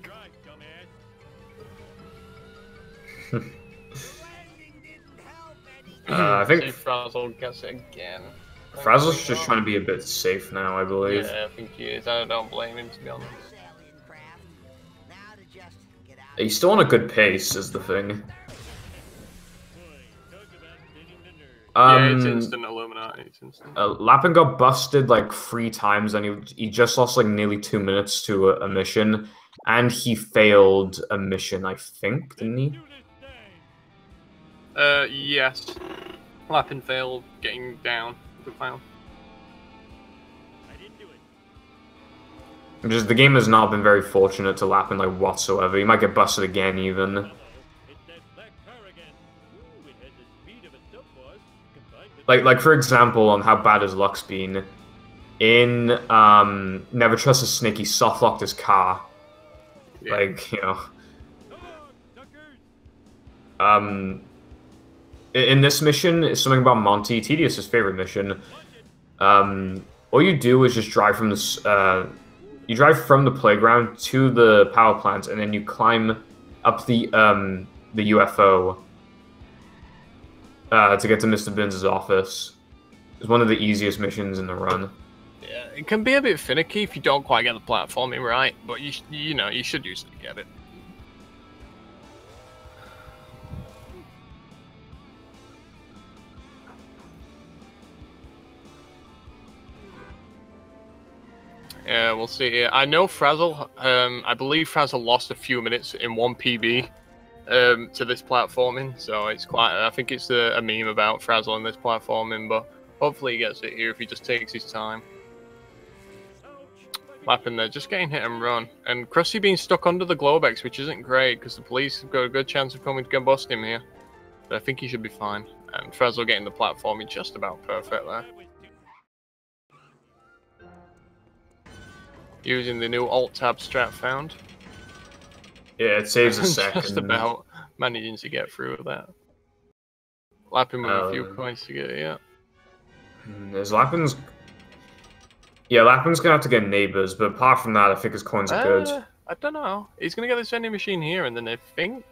I think Frazzle gets it again. Frazzle's just trying to be a bit safe now, I believe. Yeah, I think he is. I don't blame him, to be honest. He's still on a good pace, is the thing. Yeah, it's instant Illuminati. It's instant. Lapin got busted like 3 times, and he just lost like nearly 2 minutes to a mission, and he failed a mission, I think, didn't he? Yes. Lapin failed getting down the clown. Just the game has not been very fortunate to Lapin like whatsoever. He might get busted again even. Like for example, on how bad his luck's been. In Never Trust a Snake, he soft locked his car. Yeah. Like, you know. In this mission, it's something about Monty, Tedious' favorite mission. All you do is just drive from this. You drive from the playground to the power plant, and then you climb up the UFO to get to Mr. Binns' office. It's one of the easiest missions in the run. Yeah, it can be a bit finicky if you don't quite get the platforming right, but you know you should usually get it. Yeah, we'll see. I know Frazzle. I believe Frazzle lost a few minutes in 1 PB to this platforming, so it's quite. I think it's a meme about Frazzle and this platforming, but hopefully he gets it here if he just takes his time. Lapin there, just getting hit and run, and Krusty being stuck under the Globex, which isn't great because the police have got a good chance of coming to go bust him here. But I think he should be fine. And Frazzle getting the platforming just about perfect there. Using the new Alt-Tab strat found. Yeah, it saves a second. Just about managing to get through with that. Lapin with a few coins to get it, yeah. There's Lapin's... Yeah, Lapin's gonna have to get neighbors, but apart from that, I think his coins are good. I don't know. He's gonna get this vending machine here, and then I think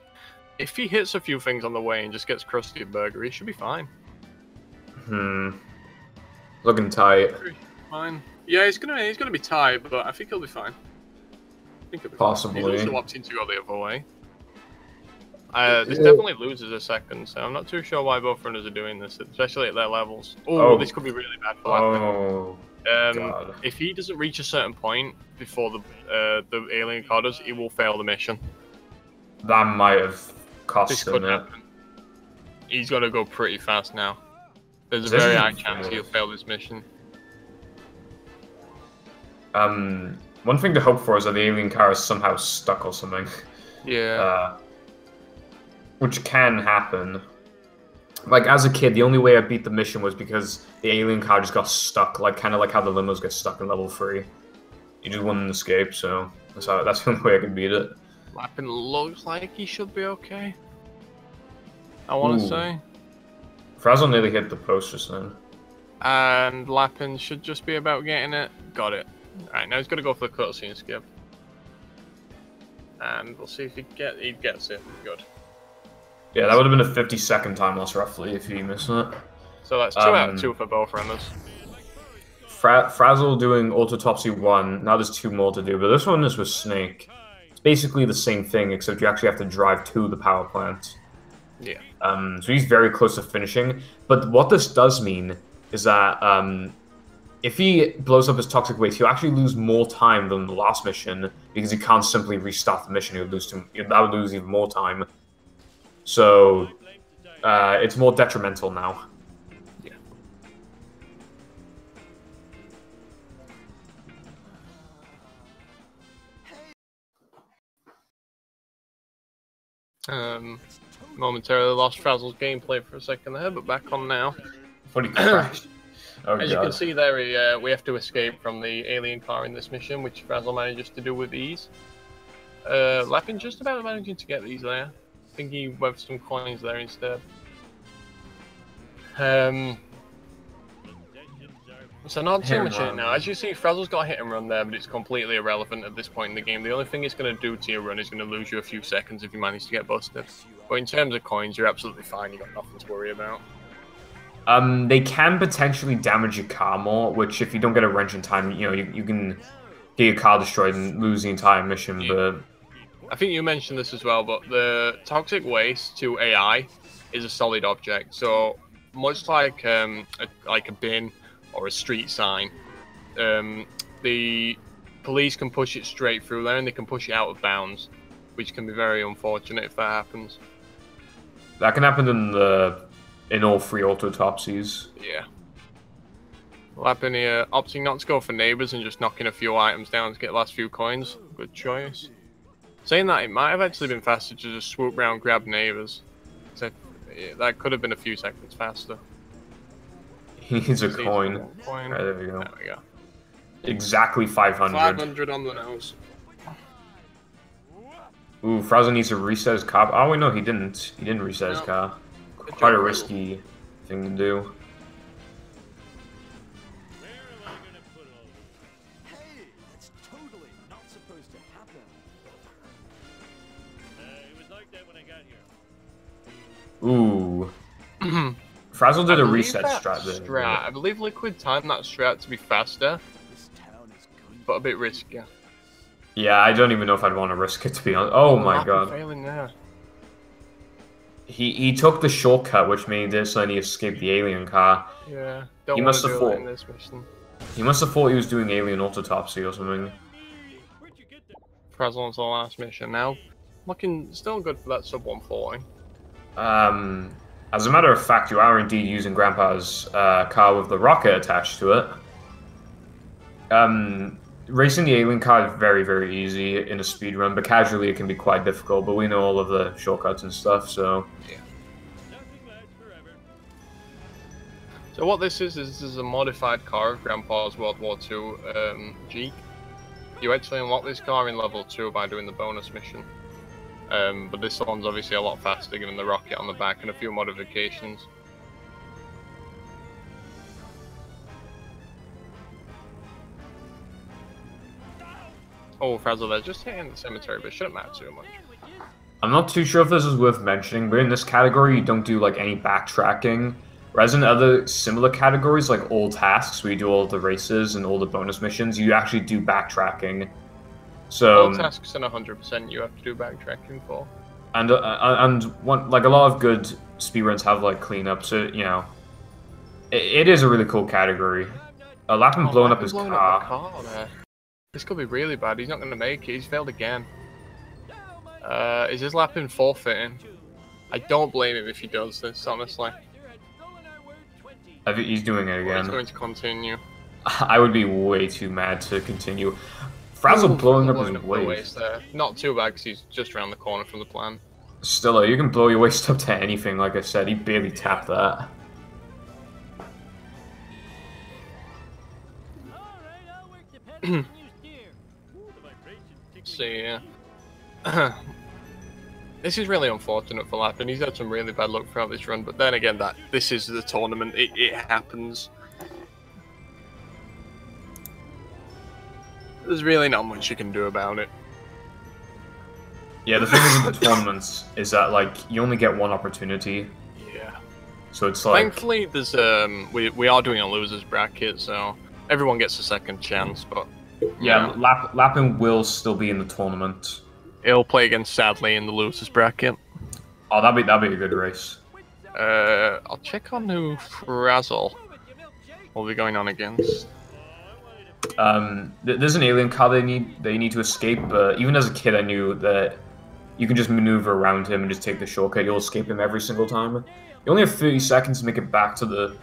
if he hits a few things on the way and just gets Krusty a burger, he should be fine. Looking tight. Fine. Yeah, he's gonna be tight, but I think he'll be fine. I think he'll be possibly. Fine. He's also opting to go the other way. This definitely loses a second, so I'm not too sure why both runners are doing this, especially at their levels. Oh, this could be really bad for Lapin. God. If he doesn't reach a certain point before the alien car does, he will fail the mission. That might have cost him it. Happen. He's got to go pretty fast now. There's a very high chance he'll fail this mission. One thing to hope for is that the alien car is somehow stuck or something. Yeah. Which can happen. Like, as a kid, the only way I beat the mission was because the alien car just got stuck, like kind of like how the limos get stuck in level 3. You just wouldn't escape, so that's the only way I could beat it. Lapin looks like he should be okay. I want to say. Frazzle nearly hit the post just then. And Lapin should just be about getting it. Got it. Alright, now he's got to go for the cutscene skip. And we'll see if he gets it. Good. Yeah, that would have been a 50-second time loss, roughly, if he missed it. So that's 2 out of 2 for both runners. Frazzle doing Autopsy 1. Now there's 2 more to do, but this one is with Snake. It's basically the same thing, except you actually have to drive to the power plant. Yeah. So he's very close to finishing. But what this does mean is that if he blows up his toxic waste, he'll actually lose more time than the last mission because he can't simply restart the mission. That would lose even more time. So it's more detrimental now. Yeah. Momentarily lost Frazzle's gameplay for a second there, but back on now. What crashed? Oh, As you can see there, we have to escape from the alien car in this mission, which Frazzle manages to do with ease. Lapin just about managing to get these there. I think he went for some coins there instead. So not too much in it now. As you see, Frazzle's got a hit and run there, but it's completely irrelevant at this point in the game. The only thing it's going to do to your run is going to lose you a few seconds if you manage to get busted. But in terms of coins, you're absolutely fine. You've got nothing to worry about. They can potentially damage your car more, which if you don't get a wrench in time, you can get your car destroyed and lose the entire mission. Yeah. But I think you mentioned this as well, but the toxic waste to AI is a solid object. So much like a bin or a street sign, the police can push it straight through there, and they can push it out of bounds, which can be very unfortunate if that happens. That can happen in all 3 autotopsies. Yeah. Lapin here opting not to go for neighbours and just knocking a few items down to get the last few coins. Good choice. Saying that, it might have actually been faster to just swoop round, grab neighbours. That could have been a few seconds faster. He needs a coin. Right, there we go. There we go. Exactly 500. 500 on the nose. Ooh, Frazzle needs to reset his car. Oh, wait, no, he didn't. He didn't reset his car. Quite a risky thing to do. Where am I gonna put all this? Hey, that's totally not supposed to happen. It was like that when I got here. Ooh. Frazzle did a reset strat there. I believe Liquid timed that strat to be faster, but a bit riskier. Yeah, I don't even know if I'd want to risk it, to be honest. Oh my god. Failing there. He took the shortcut, which made it so he escaped the alien car. Yeah, he must have thought in this mission. He must have thought he was doing alien autopsy or something. Frazzle onto the last mission now. Looking still good for that sub 140. As a matter of fact, you are indeed using Grandpa's car with the rocket attached to it. Racing the alien car is very, very easy in a speed run, but casually it can be quite difficult. But we know all of the shortcuts and stuff, so yeah. So what this is a modified car of Grandpa's World War II Jeep. You actually unlock this car in level 2 by doing the bonus mission. But this one's obviously a lot faster given the rocket on the back and a few modifications. Oh, Frazzle there, just hitting the cemetery, but it shouldn't matter too much. I'm not too sure if this is worth mentioning, but in this category you don't do like any backtracking. Whereas in other similar categories like all tasks, where you do all the races and all the bonus missions, you actually do backtracking. So all tasks and 100% you have to do backtracking for. And like a lot of good speedruns have like cleanup, so you know, it is a really cool category. Lapin blowing up his car. This could be really bad. He's not going to make it. He's failed again. Is his Lapin forfeiting? I don't blame him if he does this, honestly. I think he's doing it again. He's going to continue. I would be way too mad to continue. Frazzle blowing up his waist. Not too bad because he's just around the corner from the plan. Still, you can blow your waist up to anything, like I said. He barely tapped that. So yeah. This is really unfortunate for Lapin. He's had some really bad luck throughout this run, but then again, this is the tournament. It happens. There's really not much you can do about it. Yeah, the thing is with the tournaments is that like you only get one opportunity. Yeah. So it's like thankfully there's we are doing a losers bracket, so everyone gets a second chance, but yeah, Lapin will still be in the tournament. He'll play against Sadly in the losers bracket. Oh, that'd be a good race. I'll check on who Frazzle will be going on against. There's an alien car they need to escape, but even as a kid I knew that you can just maneuver around him and just take the shortcut. You'll escape him every single time. You only have 30 seconds to make it back to the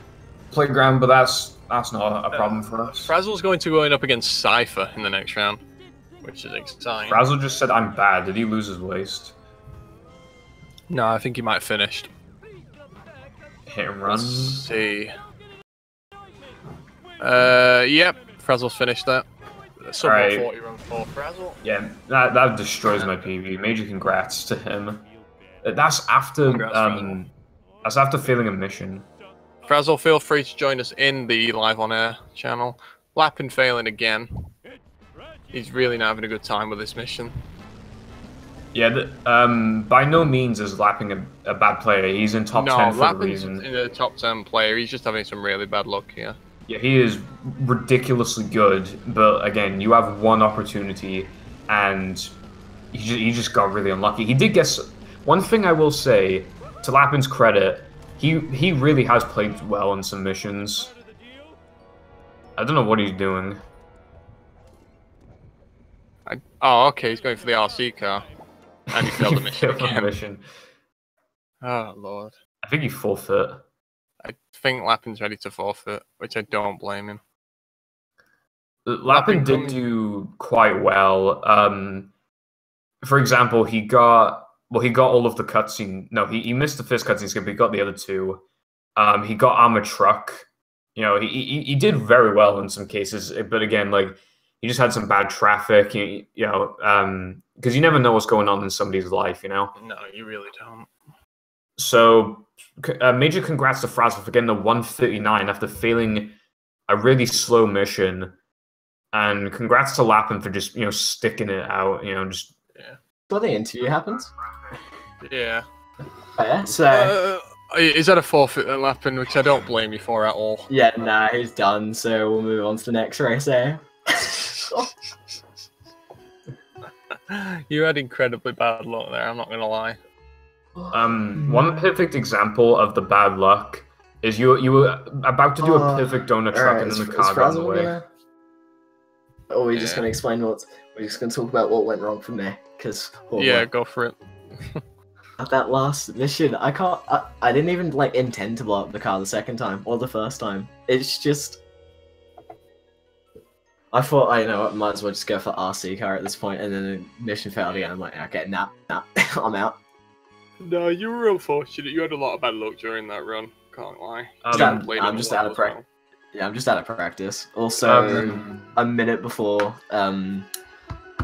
playground, but that's not a problem for us. Frazzle's going up against Cypher in the next round, which is exciting. Frazzle just said I'm bad. Did he lose his waist? No, I think he might have finished. Hit and run. Let's see. Yep, Frazzle's finished that. Sub 140 run for Frazzle. Yeah, that destroys my PB. Major congrats to him. That's after failing a mission. Frazzle, feel free to join us in the Live on Air channel. Lappin failing again. He's really not having a good time with this mission. Yeah, by no means is Lappin a bad player. He's in top 10 for a reason. In the top 10 player. He's just having some really bad luck here. Yeah, he is ridiculously good, but again, you have one opportunity, and he just got really unlucky. He did get one thing I will say to Lappin's credit. He really has played well in some missions. I don't know what he's doing. Oh, okay, he's going for the RC car. And he failed the mission again. Oh, Lord. I think he forfeit. I think Lappin's ready to forfeit, which I don't blame him. Lappin did do quite well. For example, he got all of the cutscene. No, he missed the first cutscene skip, but he got the other two. He got Armored Truck. You know, he did very well in some cases, but again, like, he just had some bad traffic, because you never know what's going on in somebody's life, you know? No, you really don't. So, major congrats to Frazzle for getting the 139 after failing a really slow mission. And congrats to Lappin for just, sticking it out, just... Yeah. Well, the interview happens. Yeah. Yeah, so... is that a forfeit that Lappin, which I don't blame you for at all? Yeah, nah, he's done, so we'll move on to the next race, eh? You had incredibly bad luck there, I'm not going to lie. One perfect example of the bad luck is you were about to do a perfect donut truck and then the car got in the way. Or we're just going to explain we're just going to talk about what went wrong from there, because... Yeah, go for it. At that last mission, I didn't even, intend to blow up the car the second time, or the first time. It's just... I thought, I might as well just go for RC car at this point, and then the mission failed again. I'm like, okay, nah, I'm out. No, you were unfortunate. You had a lot of bad luck during that run. Can't lie. I'm just out of practice. Yeah, I'm just out of practice. Also, a minute before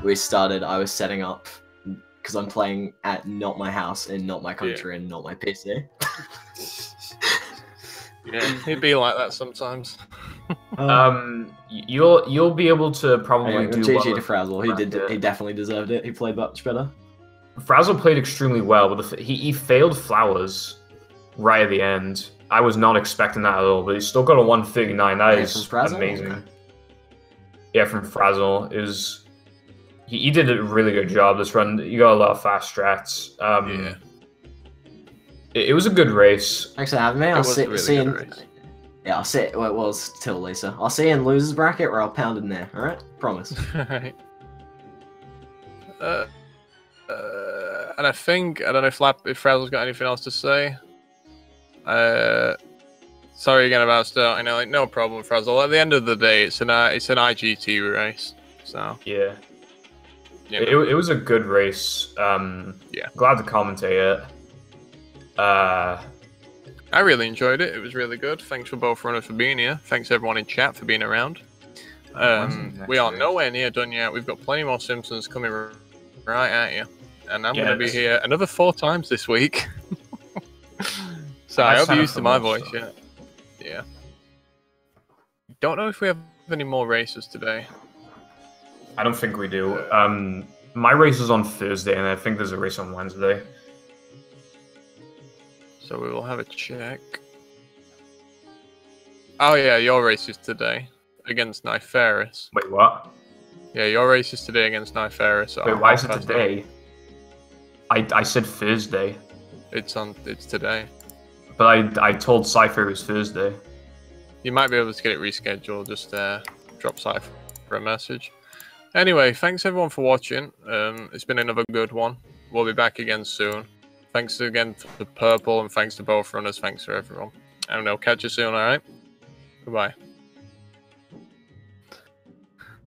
we started, I was setting up, because I'm playing at not my house, in not my country, and not my PC. Yeah, it'd be like that sometimes. You'll be able to probably do GG to Frazzle. He definitely deserved it. He played much better. Frazzle played extremely well, but he failed Flowers right at the end. I was not expecting that at all, but he still got a 139. That is amazing. Okay. Yeah, from Frazzle. He did a really good job this run. You got a lot of fast strats. Yeah. It was a good race. Thanks for having me. I'll see you. Yeah, I'll see it. Well, it was till Lisa. I'll see you in losers bracket, or I'll pound in there. All right, promise. Alright. And I don't know if Frazzle's got anything else to say. Sorry again about starting. No problem, Frazzle. At the end of the day, it's an IGT race. So yeah. It was a good race. Yeah. Glad to commentate it. I really enjoyed it. It was really good. Thanks for both runners for being here. Thanks everyone in chat for being around. We are nowhere near done yet. We've got plenty more Simpsons coming right at you. And I'm going to be here another 4 times this week. So I hope you're used to my voice, Yeah. Don't know if we have any more races today. I don't think we do. My race is on Thursday, and I think there's a race on Wednesday. So we will have a check. Oh yeah, your race is today against Nyferis. Wait, what? Yeah, your race is today against Nyferis. Wait, why is it today? I said Thursday. It's today. But I told Cypher it was Thursday. You might be able to get it rescheduled. Just drop Cypher for a message. Anyway, thanks everyone for watching. It's been another good one. We'll be back again soon. Thanks again to Purple, and thanks to both runners. Thanks for everyone. And I'll catch you soon, alright? Goodbye.